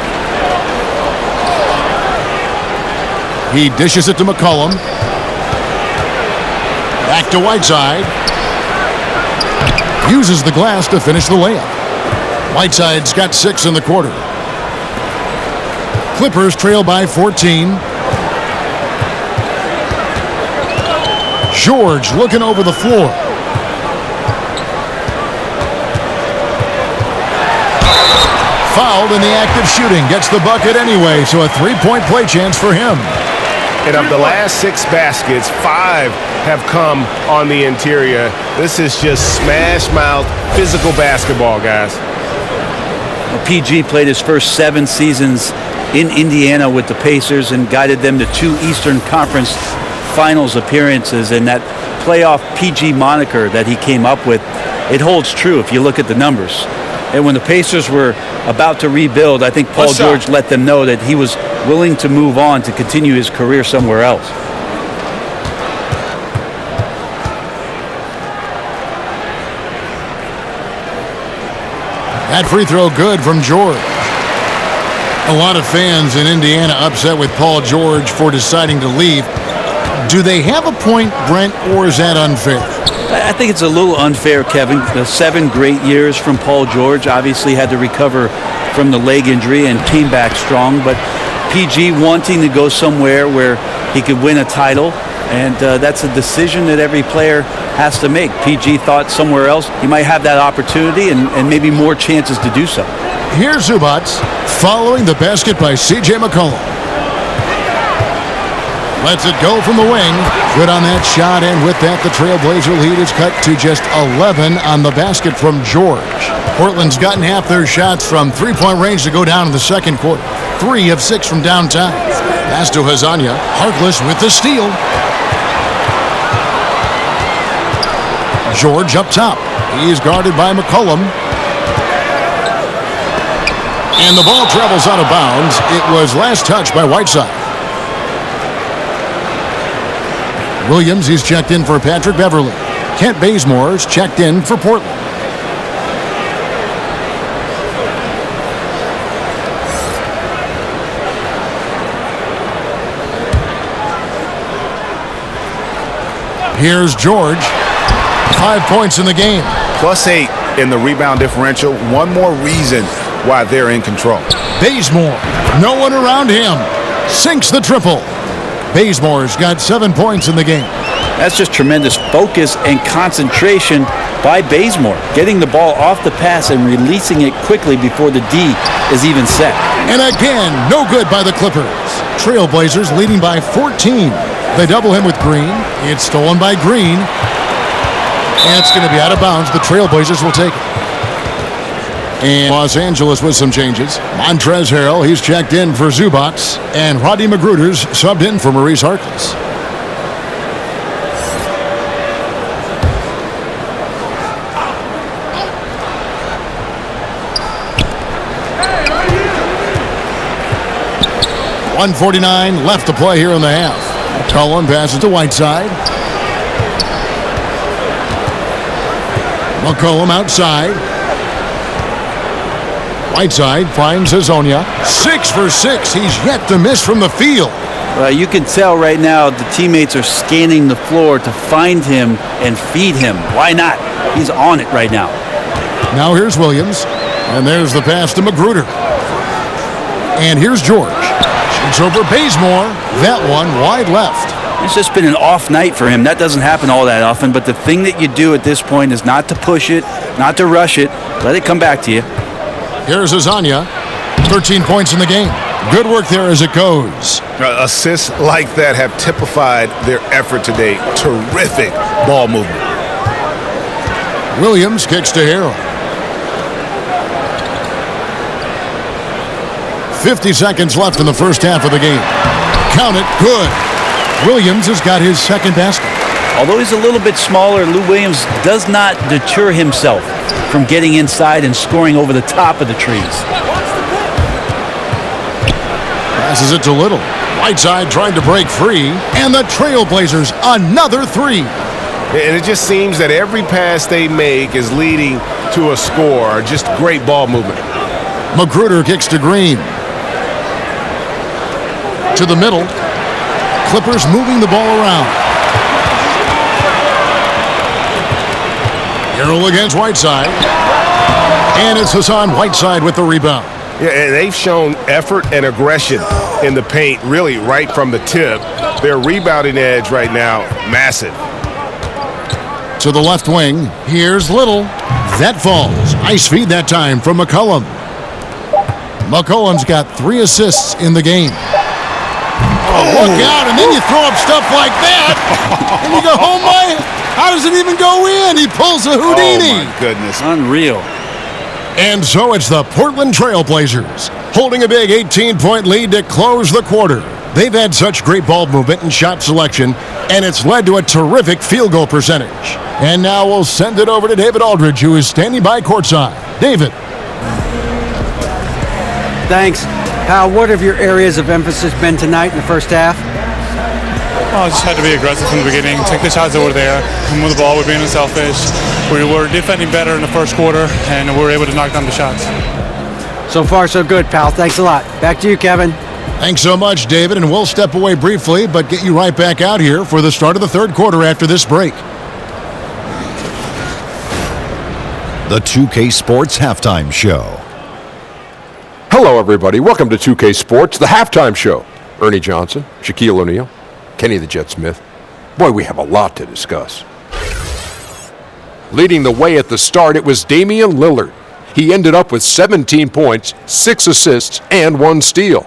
He dishes it to McCollum. Back to Whiteside. Uses the glass to finish the layup. Whiteside's got 6 in the quarter. Clippers trail by 14. George looking over the floor. Fouled in the act of shooting. Gets the bucket anyway, so a 3-point play chance for him. And of the last 6 baskets, 5 have come on the interior. This is just smash mouth physical basketball, guys. PG played his first 7 seasons in Indiana with the Pacers and guided them to 2 Eastern Conference Finals appearances, and that playoff PG moniker that he came up with, it holds true if you look at the numbers. And when the Pacers were about to rebuild, I think Paul George let them know that he was willing to move on to continue his career somewhere else. That free throw good from George. A lot of fans in Indiana upset with Paul George for deciding to leave. Do they have a point, Brent, or is that unfair? I think it's a little unfair, Kevin. The 7 great years from Paul George, obviously had to recover from the leg injury and came back strong. But PG wanting to go somewhere where he could win a title, and that's a decision that every player has to make. PG thought somewhere else he might have that opportunity and maybe more chances to do so. Here's Zubac following the basket by C.J. McCollum. Lets it go from the wing. Good on that shot, and with that, the Trailblazer lead is cut to just 11 on the basket from George. Portland's gotten half their shots from three-point range to go down in the second quarter. 3 of 6 from downtown. Pass to Hezonja. Harkless with the steal. George up top. He's guarded by McCollum. And the ball travels out of bounds. It was last touched by Whiteside. Williams, he's checked in for Patrick Beverly. Kent Bazemore's checked in for Portland. Here's George. 5 points in the game. +8 in the rebound differential. One more reason why they're in control. Bazemore, no one around him. Sinks the triple. Bazemore's got 7 points in the game. That's just tremendous focus and concentration by Bazemore, getting the ball off the pass and releasing it quickly before the D is even set. And again, no good by the Clippers. Trailblazers leading by 14. They double him with Green. It's stolen by Green. And it's going to be out of bounds. The Trailblazers will take it. And Los Angeles with some changes. Montrezl Harrell, he's checked in for Zubac. And Rodney McGruder's subbed in for Maurice Harkless. .149 left to play here in the half. McCollum passes to Whiteside. McCollum outside. Whiteside finds Hezonja. 6 for 6. He's yet to miss from the field. You can tell right now the teammates are scanning the floor to find him and feed him. Why not? He's on it right now. Now here's Williams. And there's the pass to Magruder. And here's George. Shoots over Bazemore. That one wide left. It's just been an off night for him. That doesn't happen all that often. But the thing that you do at this point is not to push it, not to rush it. Let it come back to you. Here's Hezonja. 13 points in the game. Good work there as it goes. Assists like that have typified their effort today. Terrific ball movement. Williams kicks to Harrell. 50 seconds left in the first half of the game. Count it. Good. Williams has got his second basket. Although he's a little bit smaller, Lou Williams does not deter himself from getting inside and scoring over the top of the trees. Passes it to Little. Whiteside trying to break free, and the Trailblazers another three. And it just seems that every pass they make is leading to a score. Just great ball movement. Magruder kicks to Green. To the middle. Clippers moving the ball around. Harrell against Whiteside. And it's Hassan Whiteside with the rebound. Yeah, and they've shown effort and aggression in the paint, really right from the tip. Their rebounding edge right now, massive. To the left wing, here's Little. That falls. Ice feed that time from McCollum. McCollum's got 3 assists in the game. Oh, look out, and then you throw up stuff like that, and you go, oh my, how does it even go in? He pulls a Houdini. Oh, my goodness. Unreal. And so it's the Portland Trailblazers holding a big 18-point lead to close the quarter. They've had such great ball movement and shot selection, and it's led to a terrific field goal percentage. And now we'll send it over to David Aldridge, who is standing by courtside. David. Thanks. Pal, what have your areas of emphasis been tonight in the first half? Well, just had to be aggressive from the beginning, take the shots that were there, move the ball, we're being unselfish. We were defending better in the first quarter, and we were able to knock down the shots. So far, so good, pal. Thanks a lot. Back to you, Kevin. Thanks so much, David, and we'll step away briefly, but get you right back out here for the start of the third quarter after this break. The 2K Sports Halftime Show. Hello, everybody. Welcome to 2K Sports, the halftime show. Ernie Johnson, Shaquille O'Neal, Kenny the Jet Smith. Boy, we have a lot to discuss. Leading the way at the start, it was Damian Lillard. He ended up with 17 points, 6 assists, and 1 steal.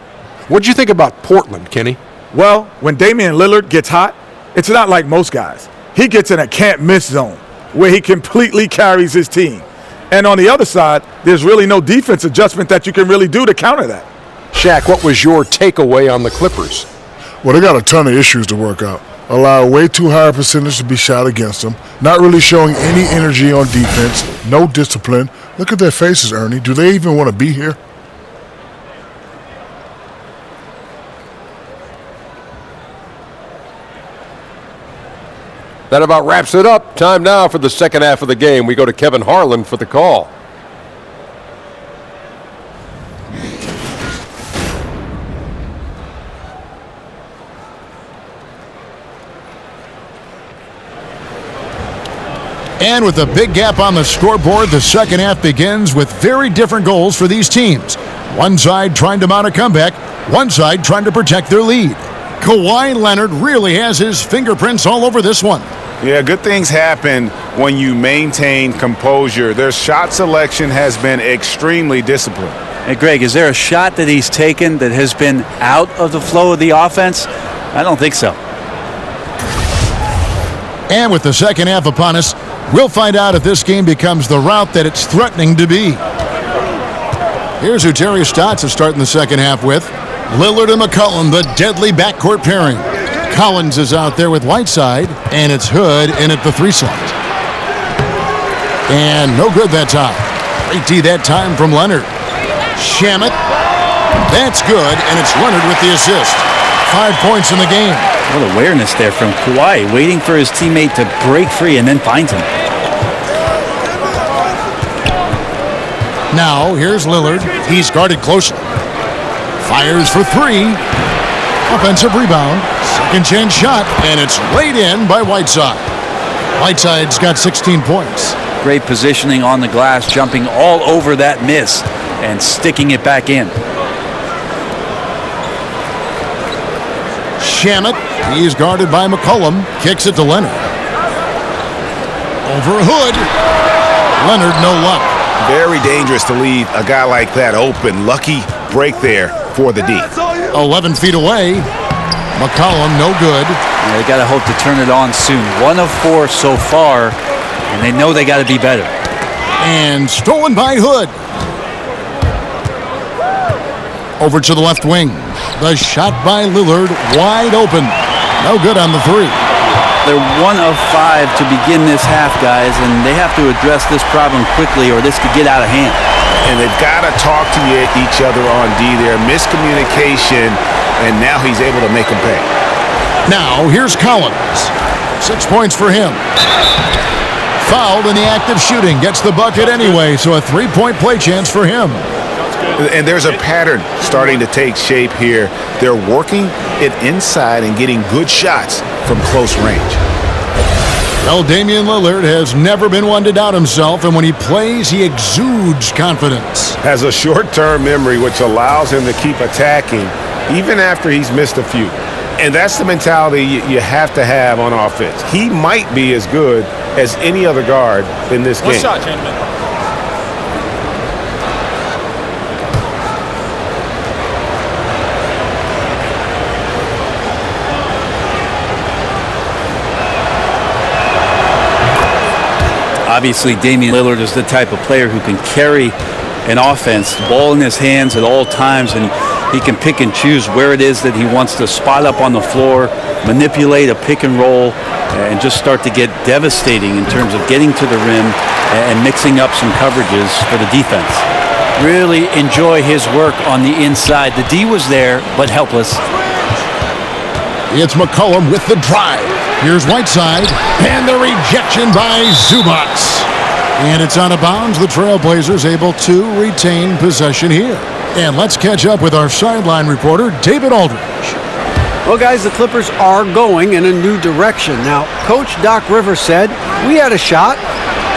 What'd you think about Portland, Kenny? Well, when Damian Lillard gets hot, it's not like most guys. He gets in a can't-miss zone where he completely carries his team. And on the other side, there's really no defense adjustment that you can really do to counter that. Shaq, what was your takeaway on the Clippers? Well, they got a ton of issues to work out. Allow way too high a percentage to be shot against them. Not really showing any energy on defense. No discipline. Look at their faces, Ernie. Do they even want to be here? That about wraps it up. Time now for the second half of the game. We go to Kevin Harlan for the call. And with a big gap on the scoreboard, the second half begins with very different goals for these teams. One side trying to mount a comeback, one side trying to protect their lead. Kawhi Leonard really has his fingerprints all over this one. Yeah, good things happen when you maintain composure. Their shot selection has been extremely disciplined. Hey, Greg, is there a shot that he's taken that has been out of the flow of the offense? I don't think so. And with the second half upon us, we'll find out if this game becomes the route that it's threatening to be. Here's who Terry Stotts is starting the second half with. Lillard and McCollum, the deadly backcourt pairing. Collins is out there with Whiteside, and it's Hood in at the 3 slot. And no good that time. Great D that time from Leonard. Shamet. That's good, and it's Leonard with the assist. 5 points in the game. What awareness there from Kawhi, waiting for his teammate to break free and then finds him. Now, here's Lillard. He's guarded closely. Fires for 3. Offensive rebound. Second chance shot, and it's laid in by Whiteside. Whiteside's got 16 points. Great positioning on the glass, jumping all over that miss and sticking it back in. Shamet, he is guarded by McCollum, kicks it to Leonard. Over Hood. Leonard, no luck. Very dangerous to leave a guy like that open. Lucky break there for the D. 11 feet away. McCollum, no good. Yeah, they got to hope to turn it on soon. 1 of 4 so far, and they know they got to be better. And stolen by Hood. Over to the left wing. The shot by Lillard, wide open. No good on the 3. They're 1 of 5 to begin this half, guys, and they have to address this problem quickly or this could get out of hand. And they've got to talk to each other on D there. Miscommunication and now he's able to make them pay. Now, here's Collins. 6 points for him. Fouled in the act of shooting. Gets the bucket anyway, so a 3-point play chance for him. And there's a pattern starting to take shape here. They're working it inside and getting good shots from close range. Well, Damian Lillard has never been one to doubt himself, and when he plays, he exudes confidence. Has a short-term memory, which allows him to keep attacking even after he's missed a few. And that's the mentality you have to have on offense. He might be as good as any other guard in this game. One shot, gentlemen. Obviously, Damian Lillard is the type of player who can carry an offense, the ball in his hands at all times, and he can pick and choose where it is that he wants to spot up on the floor, manipulate a pick and roll, and just start to get devastating in terms of getting to the rim and mixing up some coverages for the defense. Really enjoy his work on the inside. The D was there, but helpless. It's McCollum with the drive. Here's Whiteside, and the rejection by Zubac. And it's out of bounds. The Trailblazers able to retain possession here. And let's catch up with our sideline reporter, David Aldridge. Well, guys, the Clippers are going in a new direction. Now, Coach Doc Rivers said, we had a shot.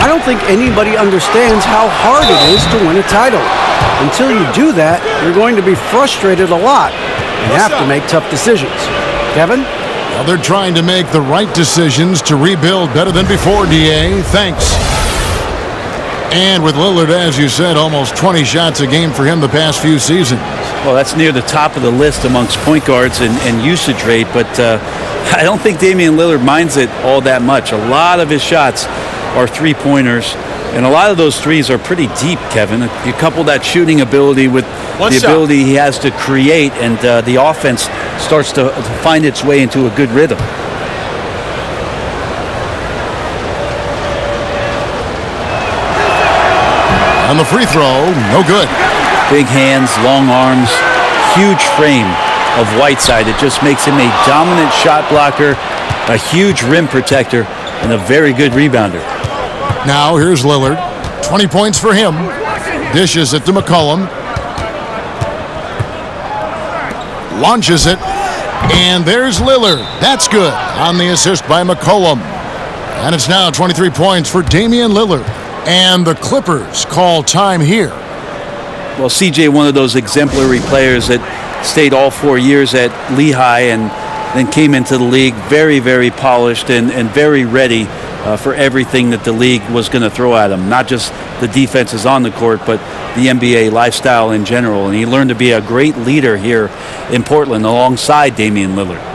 I don't think anybody understands how hard it is to win a title. Until you do that, you're going to be frustrated a lot and have to make tough decisions. Kevin? Well, they're trying to make the right decisions to rebuild better than before, D.A. Thanks. And with Lillard, as you said, almost 20 shots a game for him the past few seasons. Well, that's near the top of the list amongst point guards and usage rate, but I don't think Damian Lillard minds it all that much. A lot of his shots are three-pointers, and a lot of those threes are pretty deep, Kevin. You couple that shooting ability with ability he has to create, and the offense starts to find its way into a good rhythm. On the free throw, no good. Big hands, long arms, huge frame of Whiteside. It just makes him a dominant shot blocker, a huge rim protector, and a very good rebounder. Now here's Lillard. 20 points for him. Dishes it to McCollum. Launches it. And there's Lillard. That's good on the assist by McCollum. And it's now 23 points for Damian Lillard. And the Clippers call time here. Well, CJ, one of those exemplary players that stayed all 4 years at Lehigh and then came into the league very, very polished and very ready for everything that the league was going to throw at him. Not just the defenses on the court, but the NBA lifestyle in general. And he learned to be a great leader here in Portland alongside Damian Lillard.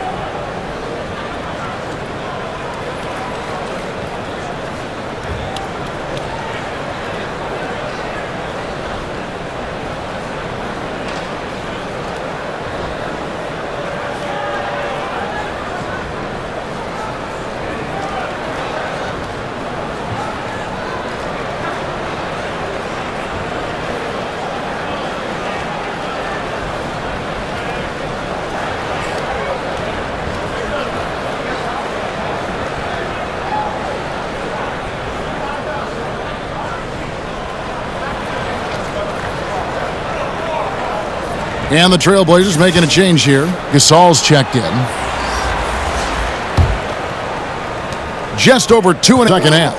And the Trailblazers making a change here. Gasol's checked in. Just over 2 in the second half.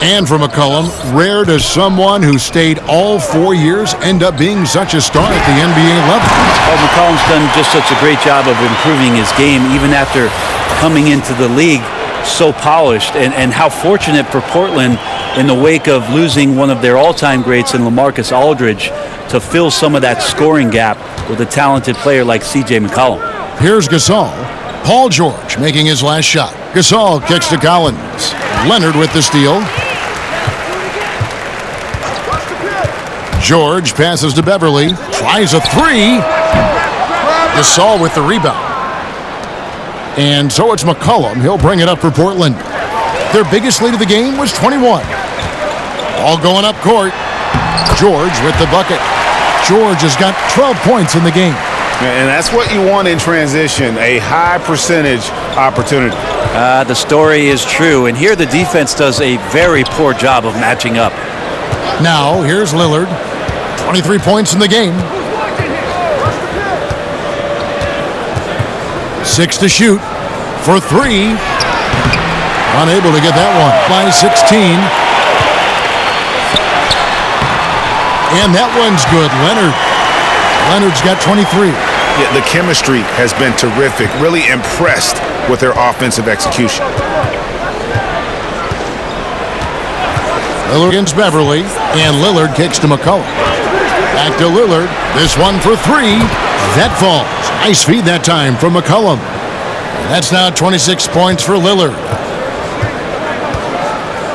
And for McCollum, rare does someone who stayed all 4 years end up being such a star at the NBA level. Well, McCollum's done just such a great job of improving his game even after coming into the league so polished. And how fortunate for Portland in the wake of losing one of their all-time greats in LaMarcus Aldridge to fill some of that scoring gap with a talented player like C.J. McCollum. Here's Gasol. Paul George making his last shot. Gasol kicks to Collins. Leonard with the steal. George passes to Beverly. Tries a three. Gasol with the rebound. And so it's McCollum. He'll bring it up for Portland. Their biggest lead of the game was 21. All going up court. George with the bucket. George has got 12 points in the game. And that's what you want in transition, a high percentage opportunity. The story is true, and here the defense does a very poor job of matching up. Now, here's Lillard. 23 points in the game. 6 to shoot for 3. Unable to get that one by 16. And that one's good. Leonard's got 23. Yeah, the chemistry has been terrific. Really impressed with their offensive execution. Lillard against Beverly, and Lillard kicks to McCollum. Back to Lillard. This one for 3. That falls. Nice feed that time from McCollum. That's now 26 points for Lillard.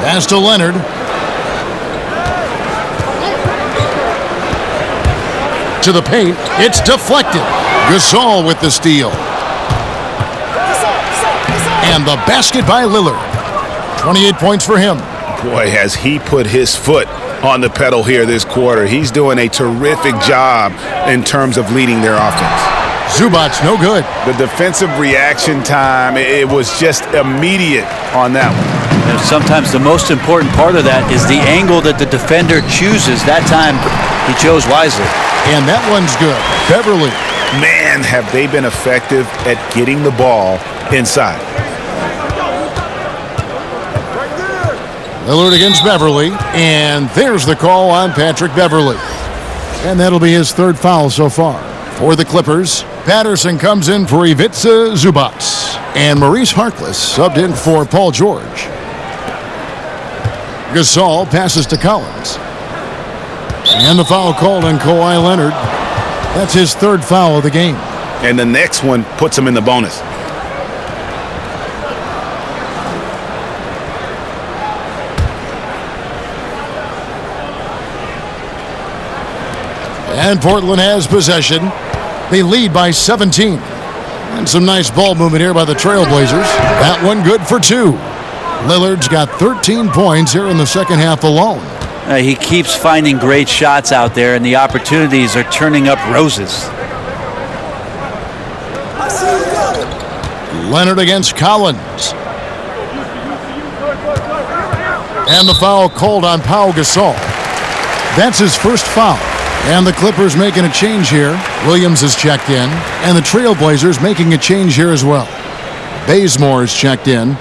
Pass to Leonard. To the paint. It's deflected. Gasol with the steal. And the basket by Lillard. 28 points for him. Boy, has he put his foot on the pedal here this quarter. He's doing a terrific job in terms of leading their offense. Zubac's no good. The defensive reaction time, it was just immediate on that one. And sometimes the most important part of that is the angle that the defender chooses. That time, he chose wisely. And that one's good. Beverly. Man, have they been effective at getting the ball inside. Lillard against Beverly, and there's the call on Patrick Beverly. And that'll be his 3rd foul so far. For the Clippers, Patterson comes in for Ivica Zubac, and Maurice Harkless subbed in for Paul George. Gasol passes to Collins. And the foul called on Kawhi Leonard. That's his 3rd foul of the game. And the next one puts him in the bonus. And Portland has possession. They lead by 17. And some nice ball movement here by the Trailblazers. That one good for 2. Lillard's got 13 points here in the second half alone. He keeps finding great shots out there, and the opportunities are turning up roses. Leonard against Collins. And the foul called on Pau Gasol. That's his 1st foul. And the Clippers making a change here. Williams is checked in. And the Trailblazers making a change here as well. Bazemore is checked in.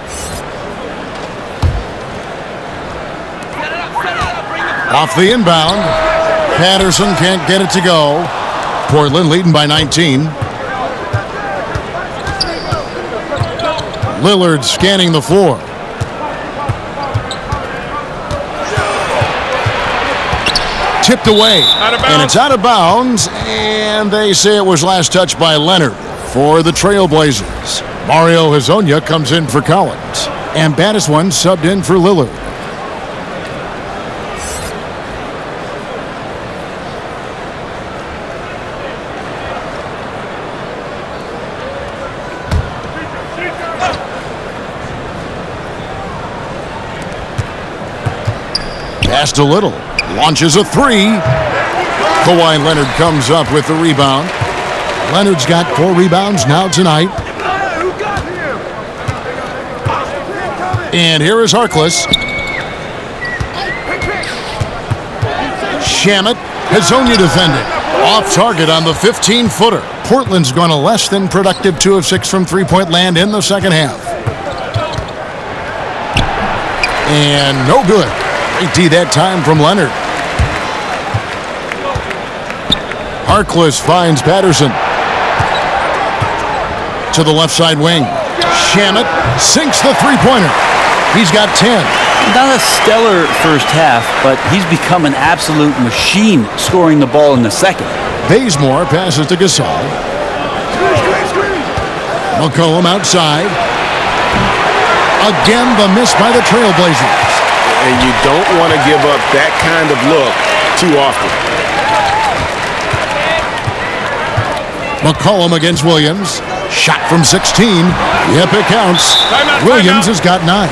Off the inbound. Patterson can't get it to go. Portland leading by 19. Lillard scanning the floor. Tipped away. And it's out of bounds. And they say it was last touched by Leonard for the Trailblazers. Mario Hezonja comes in for Collins. And Batiswan subbed in for Lillard. Pass to Little. Launches a 3. Kawhi Leonard comes up with the rebound. Leonard's got 4 rebounds now tonight. And here is Harkless. Shamet. Hezonja defending. Off target on the 15-footer. Portland's gone a less than productive 2 of 6 from three-point land in the second half. And no good. Great D that time from Leonard. Harkless finds Patterson. To the left side wing. Shamet sinks the three-pointer. He's got 10. Not a stellar first half, but he's become an absolute machine scoring the ball in the second. Bazemore passes to Gasol. McCollum outside. Again, the miss by the Trailblazers. And you don't want to give up that kind of look too often. McCollum against Williams. Shot from 16. Yep, it counts. Williams has got 9.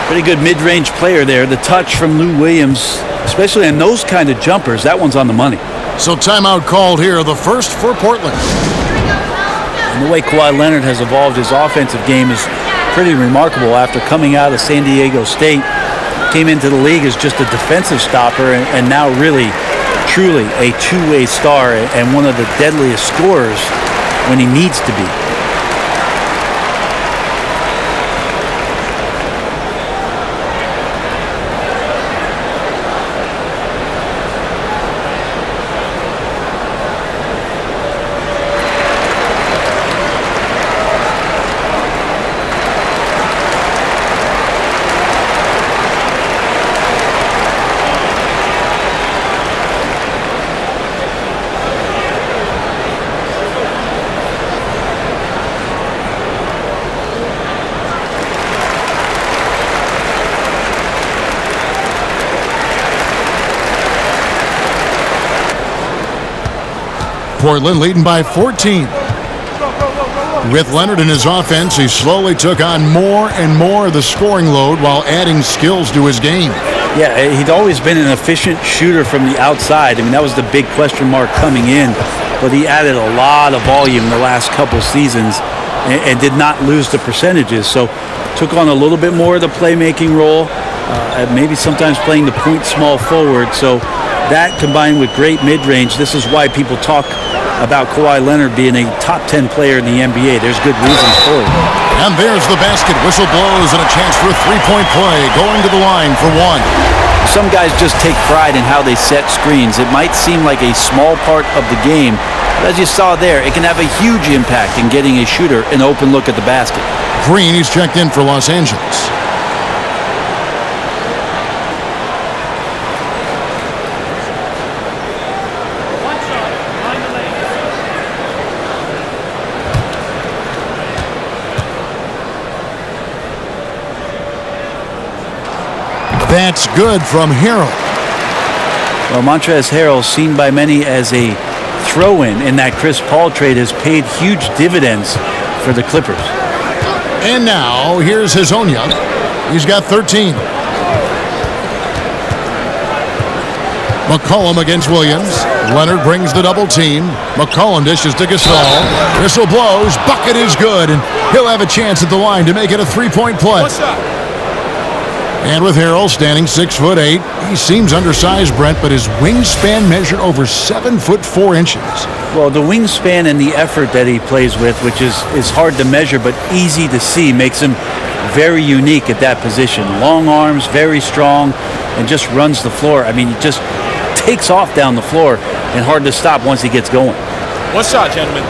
Pretty good mid-range player there. The touch from Lou Williams, especially on those kind of jumpers, that one's on the money. So timeout called here, the first for Portland. And the way Kawhi Leonard has evolved his offensive game is pretty remarkable. After coming out of San Diego State, came into the league as just a defensive stopper, and now really, truly a two-way star and one of the deadliest scorers when he needs to be. Portland leading by 14. With Leonard in his offense, he slowly took on more and more of the scoring load while adding skills to his game. Yeah, he'd always been an efficient shooter from the outside. I mean, that was the big question mark coming in. But he added a lot of volume the last couple seasons and did not lose the percentages. So took on a little bit more of the playmaking role, maybe sometimes playing the point small forward. So that combined with great mid-range, this is why people talk about Kawhi Leonard being a top 10 player in the NBA. There's good reasons for it. And there's the basket. Whistle blows and a chance for a three-point play. Going to the line for one. Some guys just take pride in how they set screens. It might seem like a small part of the game, but as you saw there, it can have a huge impact in getting a shooter an open look at the basket. Green, he's checked in for Los Angeles. That's good from Harrell. Well, Montrezl Harrell, seen by many as a throw-in in that Chris Paul trade, has paid huge dividends for the Clippers. And now, here's Hezonja. He's got 13. McCollum against Williams. Leonard brings the double team. McCollum dishes to Gasol. Whistle blows. Bucket is good, and he'll have a chance at the line to make it a three-point play. And with Harrell standing 6'8", he seems undersized, Brent, but his wingspan measured over 7'4". Well, the wingspan and the effort that he plays with, which is hard to measure but easy to see, makes him very unique at that position. Long arms, very strong, and just runs the floor. I mean, he just takes off down the floor and hard to stop once he gets going. One shot, gentlemen.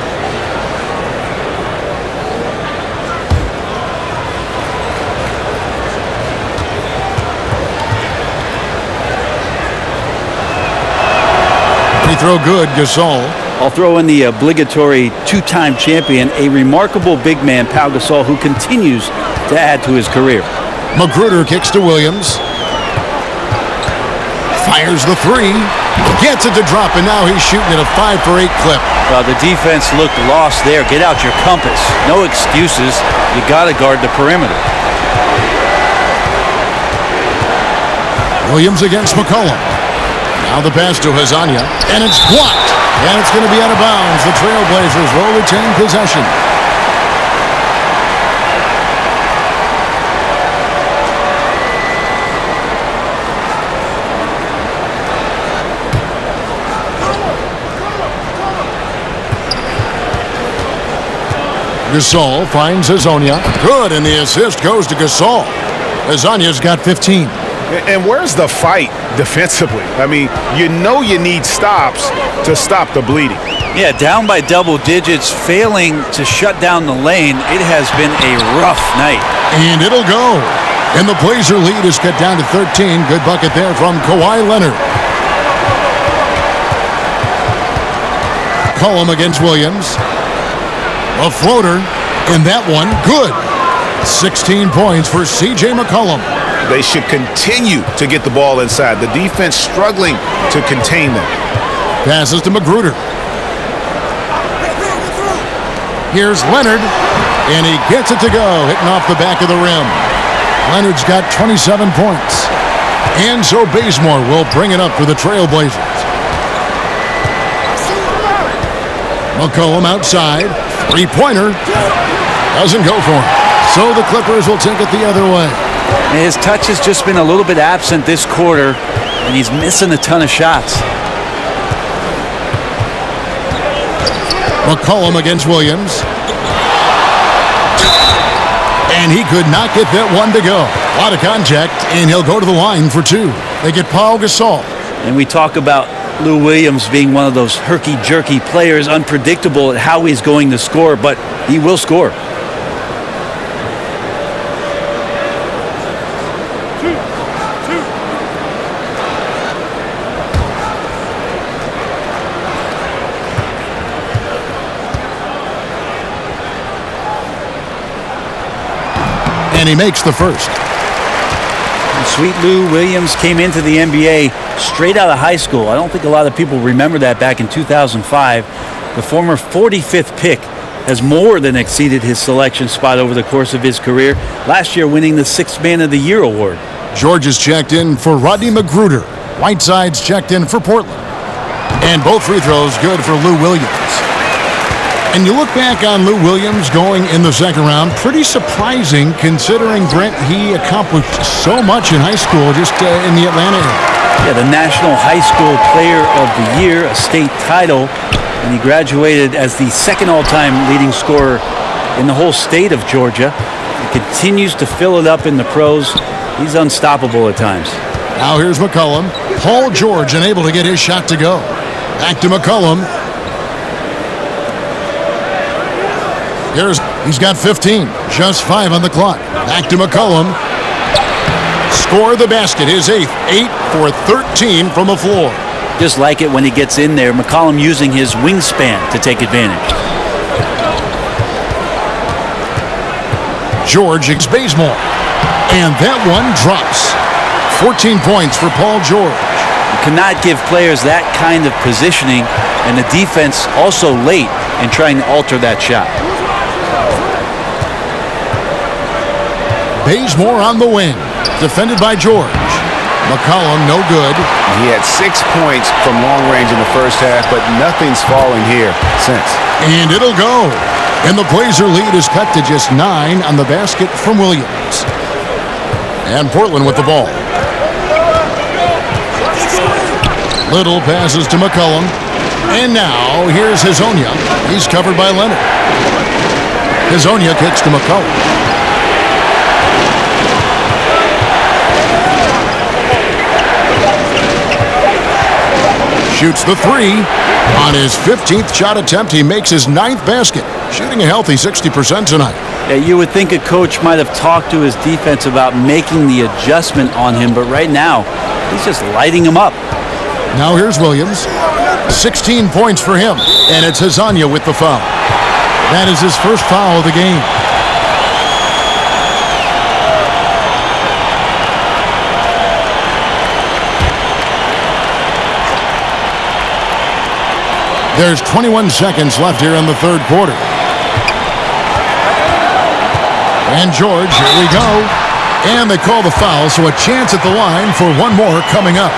Free throw good, Gasol. I'll throw in the obligatory two-time champion, a remarkable big man, Pau Gasol, who continues to add to his career. Magruder kicks to Williams. Fires the three. Gets it to drop, and now he's shooting at a 5-for-8 clip. Well, the defense looked lost there. Get out your compass. No excuses. You got to guard the perimeter. Williams against McCollum. Now the pass to Hezonja, and it's blocked. And it's going to be out of bounds. The Trailblazers will retain possession. Gasol finds Hezonja. Good, and the assist goes to Gasol. Hezonja's got 15. And where's the fight defensively? I mean, you know you need stops to stop the bleeding. Yeah, down by double digits, failing to shut down the lane. It has been a rough night. And it'll go. And the Blazer lead is cut down to 13. Good bucket there from Kawhi Leonard. Cullum against Williams. A floater, and that one good. 16 points for C.J. McCollum. They should continue to get the ball inside. The defense struggling to contain them. Passes to Magruder. Here's Leonard, and he gets it to go, hitting off the back of the rim. Leonard's got 27 points. And so Bazemore will bring it up for the Trailblazers. McCollum outside, Three-pointer doesn't go for him. So the Clippers will take it the other way. And his touch has just been a little bit absent this quarter, and he's missing a ton of shots. McCollum against Williams. And he could not get that one to go. A lot of contact, and he'll go to the line for two. They get Paul Gasol. And we talk about Lou Williams being one of those herky-jerky players, unpredictable at how he's going to score, but he will score. And he makes the first. Sweet Lou Williams came into the NBA straight out of high school. I don't think a lot of people remember that back in 2005. The former 45th pick has more than exceeded his selection spot over the course of his career, last year winning the Sixth Man of the Year award. George is checked in for Rodney McGruder. Whiteside's checked in for Portland. And both free throws good for Lou Williams. And you look back on Lou Williams going in the second round, pretty surprising considering, Brent, he accomplished so much in high school just in the Atlanta area. Yeah, the National High School Player of the Year, a state title, and he graduated as the second all-time leading scorer in the whole state of Georgia. He continues to fill it up in the pros. He's unstoppable at times. Now here's McCollum. Paul George unable to get his shot to go. Back to McCollum. He's got 15, just 5 on the clock. Back to McCollum. Score the basket, his 8th, 8 for 13 from the floor. Just like it when he gets in there. McCollum using his wingspan to take advantage. George against Bazemore. And that one drops. 14 points for Paul George. You cannot give players that kind of positioning, and the defense also late in trying to alter that shot. Bazemore on the wing, defended by George. McCollum, no good. He had 6 points from long range in the first half, but nothing's falling here since. And it'll go. And the Blazer lead is cut to just 9 on the basket from Williams. And Portland with the ball. Little passes to McCollum. And now here's Hezonja. He's covered by Leonard. Hezonja kicks to McCollum. Shoots the three. On his 15th shot attempt, he makes his 9th basket, shooting a healthy 60% tonight. Yeah, you would think a coach might have talked to his defense about making the adjustment on him, but right now, he's just lighting him up. Now here's Williams. 16 points for him, and it's Hezonja with the foul. That is his first foul of the game. There's 21 seconds left here in the third quarter. And George, here we go. And they call the foul, so a chance at the line for one more coming up.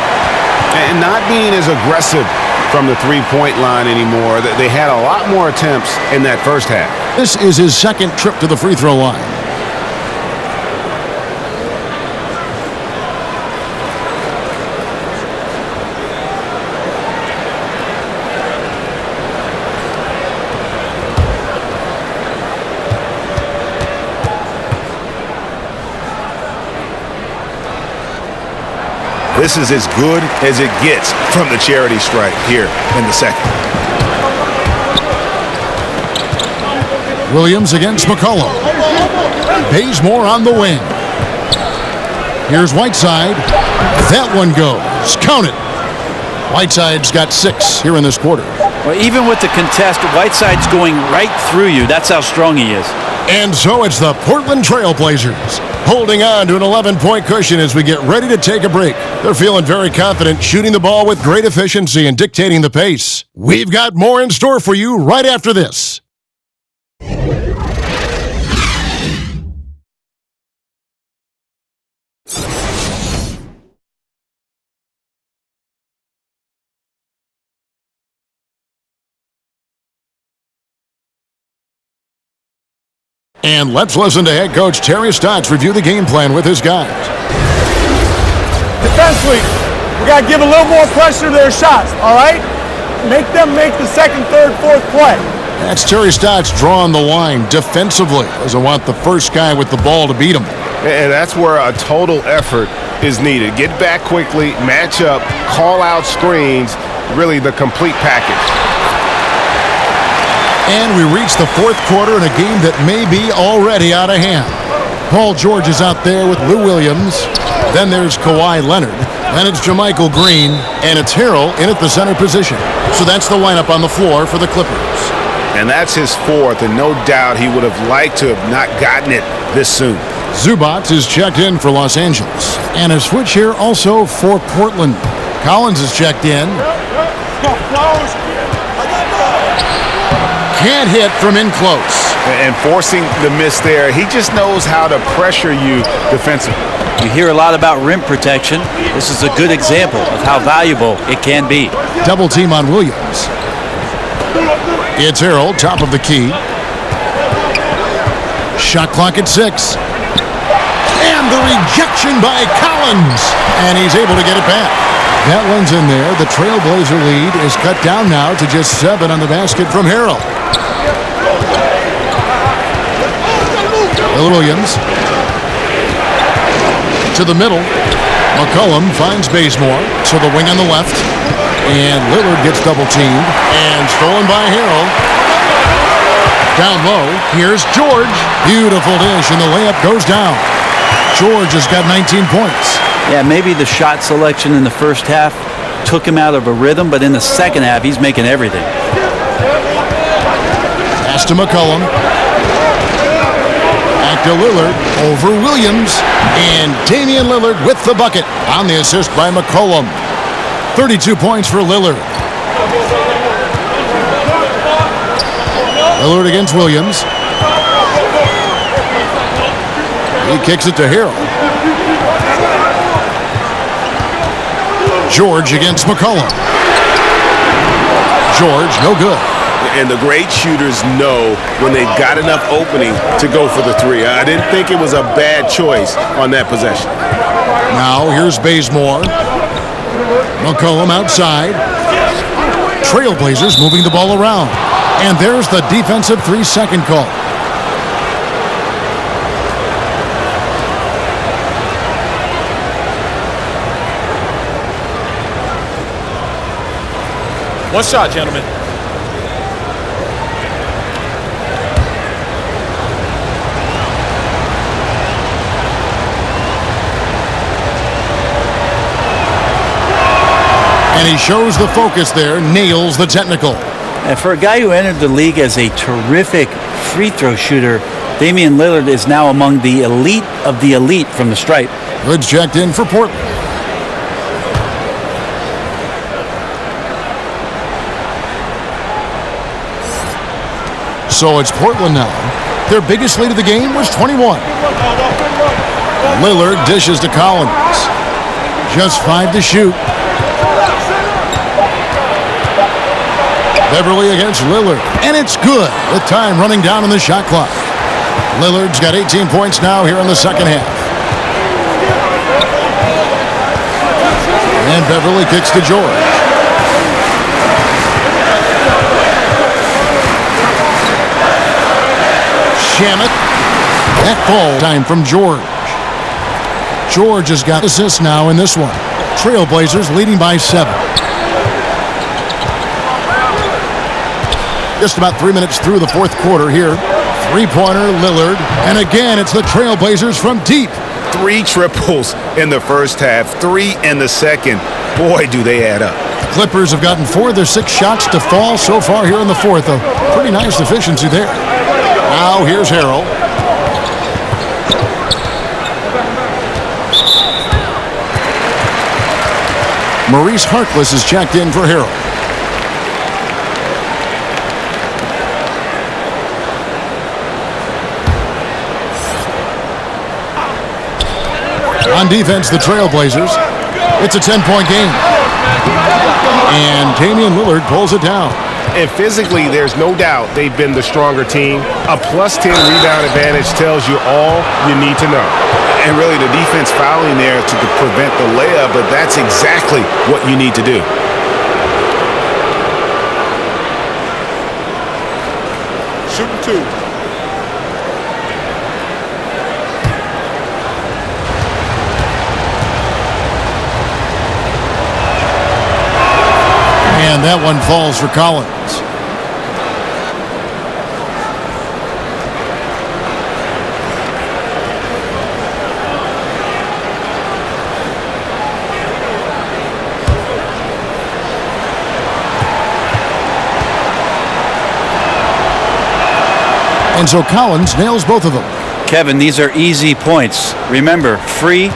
And not being as aggressive from the three-point line anymore. They had a lot more attempts in that first half. This is his second trip to the free throw line. This is as good as it gets from the charity stripe here in the second. Williams against McCollum. Bazemore on the wing. Here's Whiteside. That one goes. Count it. Whiteside's got 6 here in this quarter. Well, even with the contest, Whiteside's going right through you. That's how strong he is. And so it's the Portland Trail Blazers holding on to an 11-point cushion as we get ready to take a break. They're feeling very confident, shooting the ball with great efficiency and dictating the pace. We've got more in store for you right after this. And let's listen to head coach Terry Stotts review the game plan with his guys. Defensively, we got to give a little more pressure to their shots, all right? Make them make the second, third, fourth play. That's Terry Stotts drawing the line defensively. Doesn't want the first guy with the ball to beat him. And that's where a total effort is needed. Get back quickly, match up, call out screens, really the complete package. And we reach the fourth quarter in a game that may be already out of hand. Paul George is out there with Lou Williams. Then there's Kawhi Leonard. Then it's JaMychal Green. And it's Harrell in at the center position. So that's the lineup on the floor for the Clippers. And that's his fourth, and no doubt he would have liked to have not gotten it this soon. Zubac is checked in for Los Angeles. And a switch here also for Portland. Collins is checked in. Can't hit from in close. And forcing the miss there, he just knows how to pressure you defensively. You hear a lot about rim protection. This is a good example of how valuable it can be. Double team on Williams. It's Harrell, top of the key. Shot clock at 6. And the rejection by Collins. And he's able to get it back. That one's in there. The Trailblazer lead is cut down now to just 7 on the basket from Harrell. Williams. To the middle. McCollum finds Bazemore to the wing on the left. And Lillard gets double-teamed. And stolen by Harrell. Down low. Here's George. Beautiful dish, and the layup goes down. George has got 19 points. Yeah, maybe the shot selection in the first half took him out of a rhythm, but in the second half, he's making everything. Pass to McCollum. Back to Lillard. Over Williams. And Damian Lillard with the bucket on the assist by McCollum. 32 points for Lillard. Lillard against Williams. He kicks it to Harrell. George against McCollum. George, no good. And the great shooters know when they've got enough opening to go for the three. I didn't think it was a bad choice on that possession. Now here's Bazemore. McCollum outside. Trailblazers moving the ball around. And there's the defensive 3-second call. One shot, gentlemen. And he shows the focus there, nails the technical. And for a guy who entered the league as a terrific free throw shooter, Damian Lillard is now among the elite of the elite from the stripe. Hood's checked in for Portland. So it's Portland now. Their biggest lead of the game was 21. Lillard dishes to Collins. Just 5 to shoot. Beverly against Lillard. And it's good with time running down on the shot clock. Lillard's got 18 points now here in the second half. And Beverly kicks to George. Shamet. That ball time from George. George has got assists now in this one. Trailblazers leading by 7. Just about 3 minutes through the fourth quarter here. Three-pointer, Lillard. And again, it's the Trailblazers from deep. 3 triples in the first half, 3 in the second. Boy, do they add up. Clippers have gotten 4 of their 6 shots to fall so far here in the fourth. A pretty nice efficiency there. Now here's Harrell. Maurice Harkless is checked in for Harrell. On defense, the Trailblazers. It's a 10-point game. And Damian Lillard pulls it down. And physically, there's no doubt they've been the stronger team. A +10 rebound advantage tells you all you need to know. And really, the defense fouling there to prevent the layup, but that's exactly what you need to do. Shooting 2. And that one falls for Collins. And so Collins nails both of them. Kevin, these are easy points. Remember, free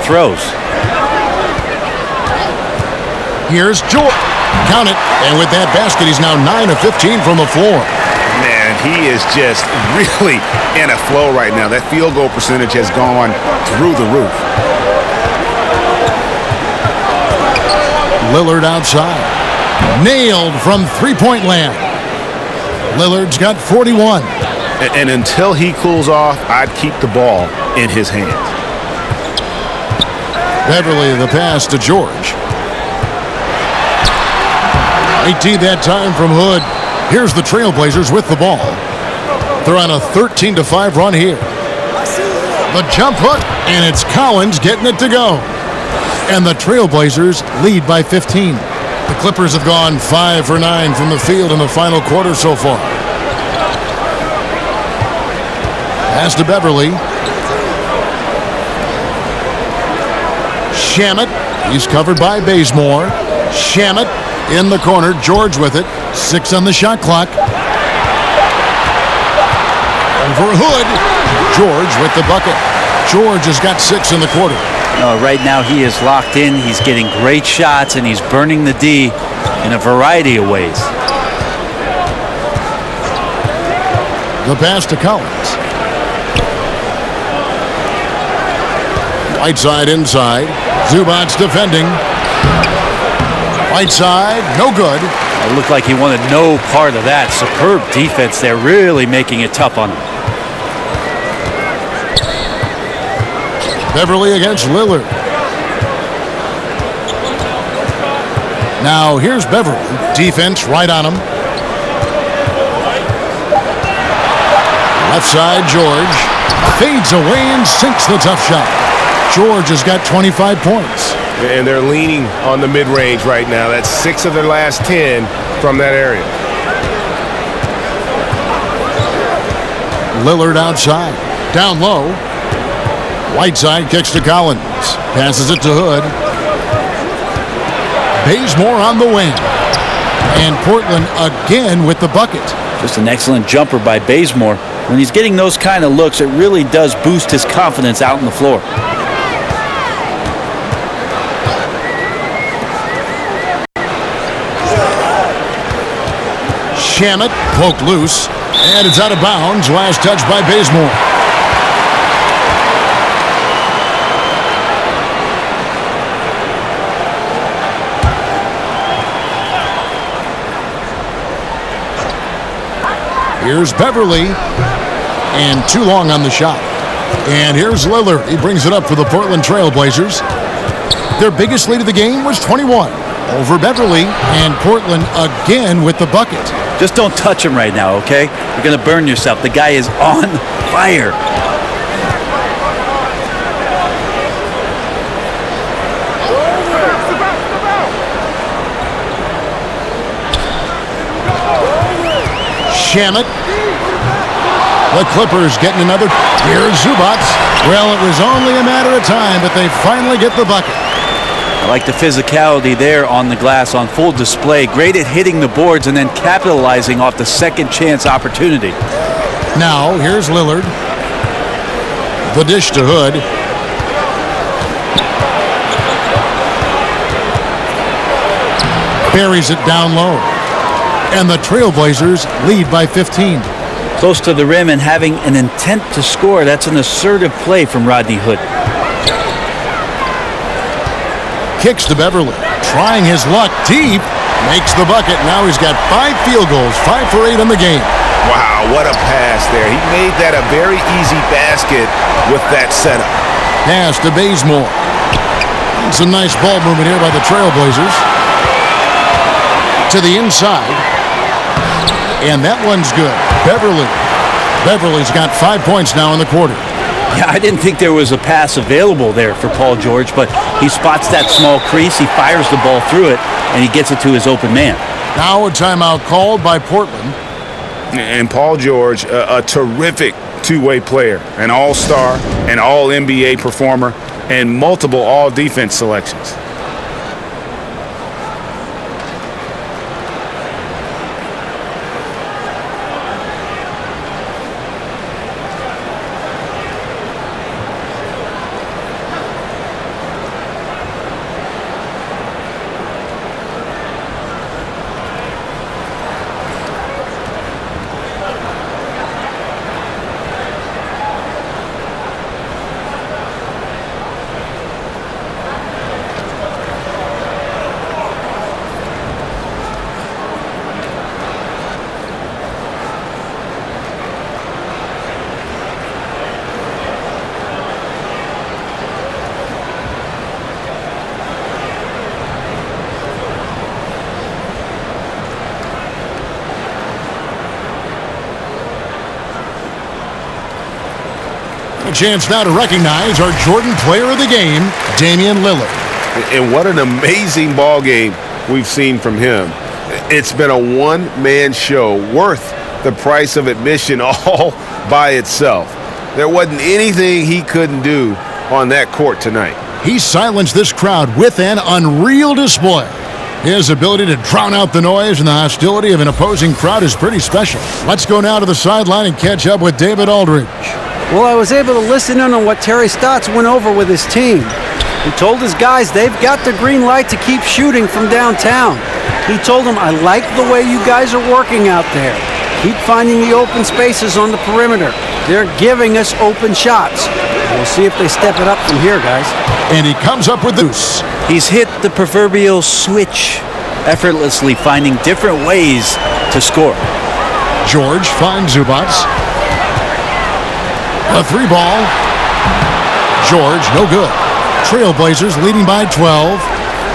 throws. Here's George. Count it. And with that basket, he's now 9 of 15 from the floor. Man, he is just really in a flow right now. That field goal percentage has gone through the roof. Lillard outside. Nailed from three-point land. Lillard's got 41. And until he cools off, I'd keep the ball in his hands. Beverly the pass to George. 18 that time from Hood. Here's the Trailblazers with the ball. They're on a 13-5 run here. The jump hook, and it's Collins getting it to go. And the Trailblazers lead by 15. The Clippers have gone 5 for 9 from the field in the final quarter so far. Pass to Beverly. Shamet. He's covered by Bazemore. Shamet in the corner. George with it. 6 on the shot clock. Over Hood. George with the bucket. George has got 6 in the quarter. Right now he is locked in. He's getting great shots, and he's burning the D in a variety of ways. The pass to Collins. Whiteside inside. Zubac's defending. Whiteside, no good. It looked like he wanted no part of that. Superb defense there, really making it tough on him. Beverly against Lillard. Now here's Beverly. Defense right on him. Left side, George. Fades away and sinks the tough shot. George has got 25 points. And they're leaning on the mid-range right now. That's 6 of their last 10 from that area. Lillard outside. Down low. Whiteside kicks to Collins. Passes it to Hood. Bazemore on the wing. And Portland again with the bucket. Just an excellent jumper by Bazemore. When he's getting those kind of looks, it really does boost his confidence out on the floor. Shamet poked loose, and it's out of bounds. Last touch by Bazemore. Here's Beverly, and too long on the shot. And here's Lillard. He brings it up for the Portland Trailblazers. Their biggest lead of the game was 21 over Beverly, and Portland again with the bucket. Just don't touch him right now, okay? You're going to burn yourself. The guy is on fire. Shamet. The Clippers getting another. Here's Zubac. Well, it was only a matter of time, but they finally get the bucket. I like the physicality there on the glass on full display. Great at hitting the boards and then capitalizing off the second chance opportunity. Now, here's Lillard. The dish to Hood. Buries it down low. And the Trailblazers lead by 15. Close to the rim and having an intent to score. That's an assertive play from Rodney Hood. Kicks to Beverly. Trying his luck deep. Makes the bucket. Now he's got 5 field goals, 5 for 8 in the game. Wow, what a pass there. He made that a very easy basket with that setup. Pass to Bazemore. Some nice ball movement here by the Trailblazers. To the inside. And that one's good. Beverly's got 5 points now in the quarter. Yeah, I didn't think there was a pass available there for Paul George, but he spots that small crease, he fires the ball through it, and he gets it to his open man. Now a timeout called by Portland. And Paul George, a terrific two-way player, an all-star, an all-NBA performer, and multiple all-defense selections. A chance now to recognize our Jordan Player of the Game, Damian Lillard. And what an amazing ball game we've seen from him. It's been a one-man show worth the price of admission all by itself. There wasn't anything he couldn't do on that court tonight. He silenced this crowd with an unreal display. His ability to drown out the noise and the hostility of an opposing crowd is pretty special. Let's go now to the sideline and catch up with David Aldridge. Well, I was able to listen in on what Terry Stotts went over with his team. He told his guys they've got the green light to keep shooting from downtown. He told them, I like the way you guys are working out there. Keep finding the open spaces on the perimeter. They're giving us open shots. We'll see if they step it up from here, guys. And he comes up with this. He's hit the proverbial switch, effortlessly finding different ways to score. George finds Zubac. A 3-ball. George, no good. Trailblazers leading by 12.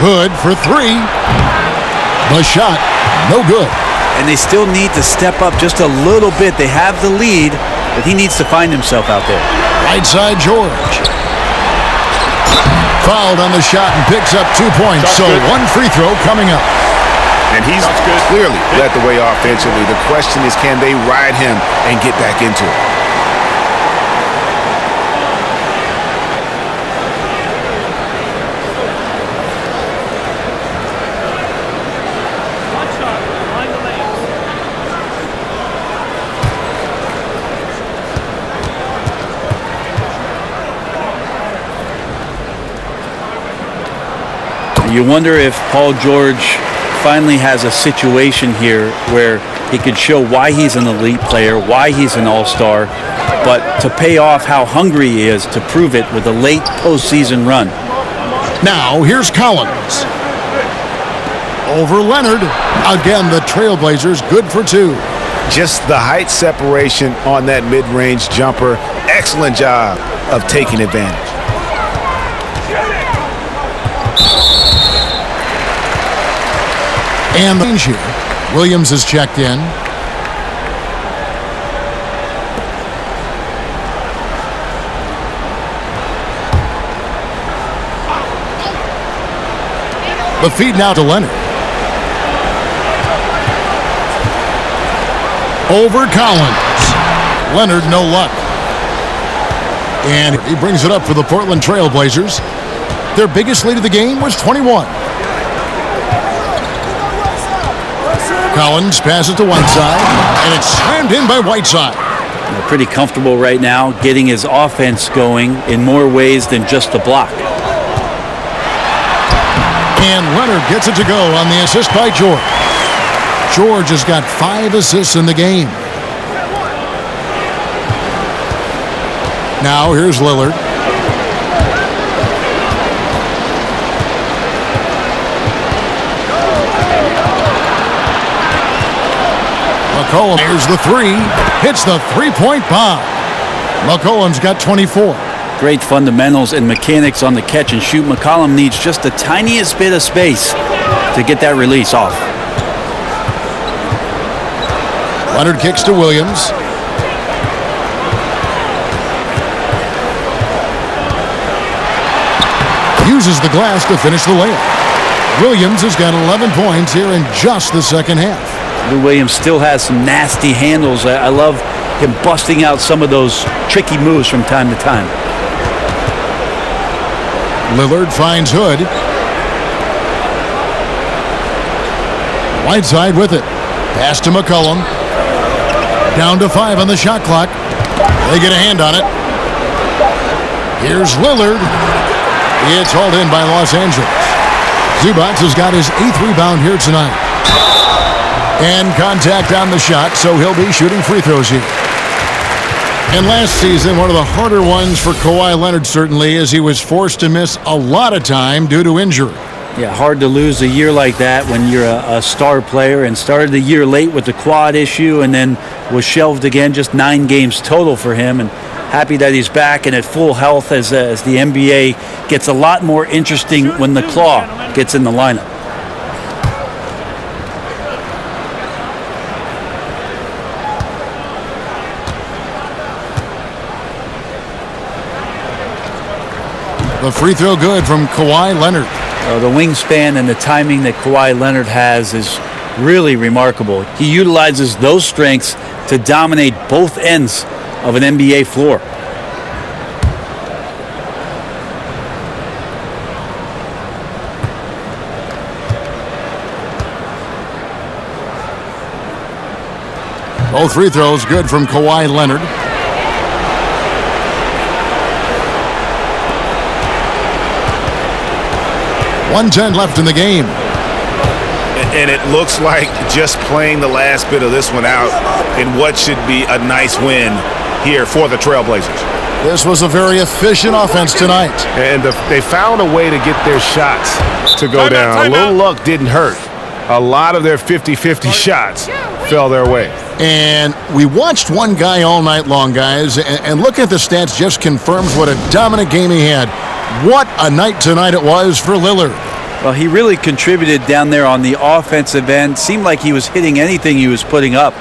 Hood for 3. The shot, no good. And they still need to step up just a little bit. They have the lead, but he needs to find himself out there. Right side, George. Fouled on the shot and picks up 2 points. So one free throw coming up. And he's clearly led the way offensively. The question is, can they ride him and get back into it? You wonder if Paul George finally has a situation here where he could show why he's an elite player, why he's an all-star, but to pay off how hungry he is to prove it with a late postseason run. Now, here's Collins. Over Leonard. Again, the Trailblazers good for 2. Just the height separation on that mid-range jumper. Excellent job of taking advantage. And the range here. Williams is checked in. The feed now to Leonard. Over Collins. Leonard, no luck. And he brings it up for the Portland Trailblazers. Their biggest lead of the game was 21. Collins passes to one side, and it's slammed in by Whiteside. They're pretty comfortable right now getting his offense going in more ways than just the block. And Leonard gets it to go on the assist by George. George has got 5 assists in the game. Now here's Lillard. McCollum, here's the three. Hits the three-point bomb. McCollum's got 24. Great fundamentals and mechanics on the catch and shoot. McCollum needs just the tiniest bit of space to get that release off. Leonard kicks to Williams. Uses the glass to finish the layup. Williams has got 11 points here in just the second half. Lou Williams still has some nasty handles. I love him busting out some of those tricky moves from time to time. Lillard finds Hood. Whiteside with it. Pass to McCollum. Down to 5 on the shot clock. They get a hand on it. Here's Lillard. It's hauled in by Los Angeles. Zubac has got his 8th rebound here tonight. And contact on the shot, so he'll be shooting free throws here. And last season, one of the harder ones for Kawhi Leonard, certainly, as he was forced to miss a lot of time due to injury. Yeah, hard to lose a year like that when you're a star player, and started the year late with the quad issue and then was shelved again, just 9 games total for him. And happy that he's back and at full health as the NBA gets a lot more interesting when the claw gets in the lineup. The free throw good from Kawhi Leonard. The wingspan and the timing that Kawhi Leonard has is really remarkable. He utilizes those strengths to dominate both ends of an NBA floor. Both free throws good from Kawhi Leonard. .110 left in the game. And it looks like just playing the last bit of this one out in what should be a nice win here for the Trailblazers. This was a very efficient offense tonight. And they found a way to get their shots to go down. A little luck didn't hurt. A lot of their 50-50 shots fell their way. And we watched one guy all night long, guys, and looking at the stats just confirms what a dominant game he had. What a night tonight it was for Lillard. Well, he really contributed down there on the offensive end. Seemed like he was hitting anything he was putting up.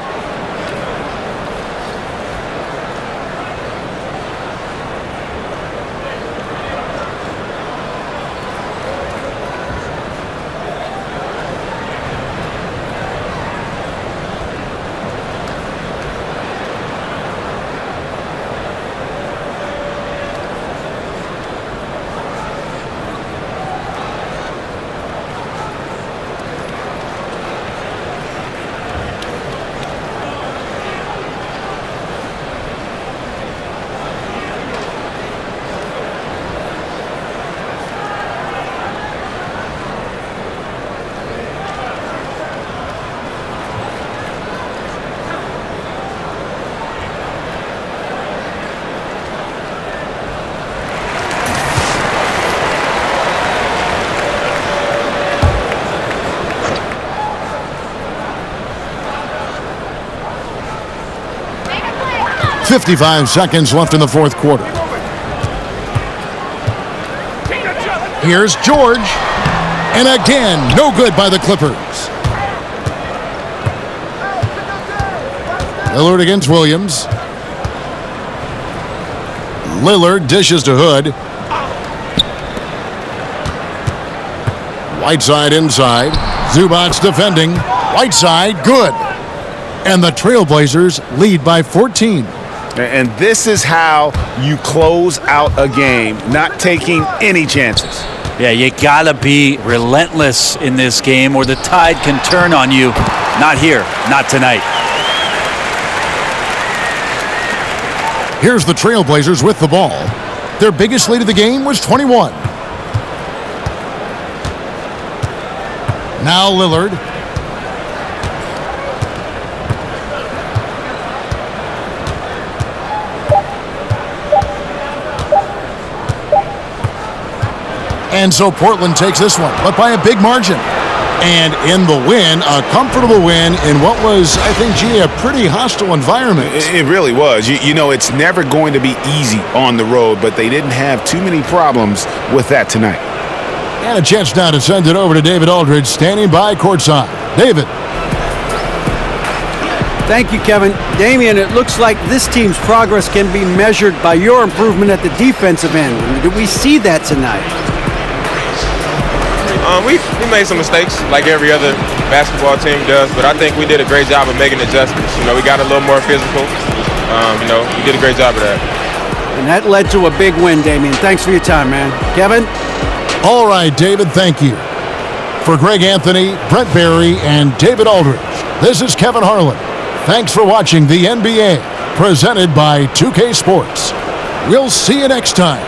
.55 seconds left in the fourth quarter. Here's George. And again, no good by the Clippers. Lillard against Williams. Lillard dishes to Hood. Whiteside inside. Zubac defending. Whiteside, good. And the Trailblazers lead by 14. And this is how you close out a game, not taking any chances. Yeah, you gotta be relentless in this game or the tide can turn on you. Not here, not tonight. Here's the Trailblazers with the ball. Their biggest lead of the game was 21. Now Lillard. And so Portland takes this one, but by a big margin. And in the win, a comfortable win in what was, I think, a pretty hostile environment. It really was. You know, it's never going to be easy on the road, but they didn't have too many problems with that tonight. And a chance now to send it over to David Aldridge, standing by courtside. David. Thank you, Kevin. Damian, it looks like this team's progress can be measured by your improvement at the defensive end. Did we see that tonight? We made some mistakes like every other basketball team does, but I think we did a great job of making adjustments. You know, we got a little more physical. You know, we did a great job of that. And that led to a big win, Damian. Thanks for your time, man. Kevin? All right, David, thank you. For Greg Anthony, Brent Barry, and David Aldridge, this is Kevin Harlan. Thanks for watching the NBA, presented by 2K Sports. We'll see you next time.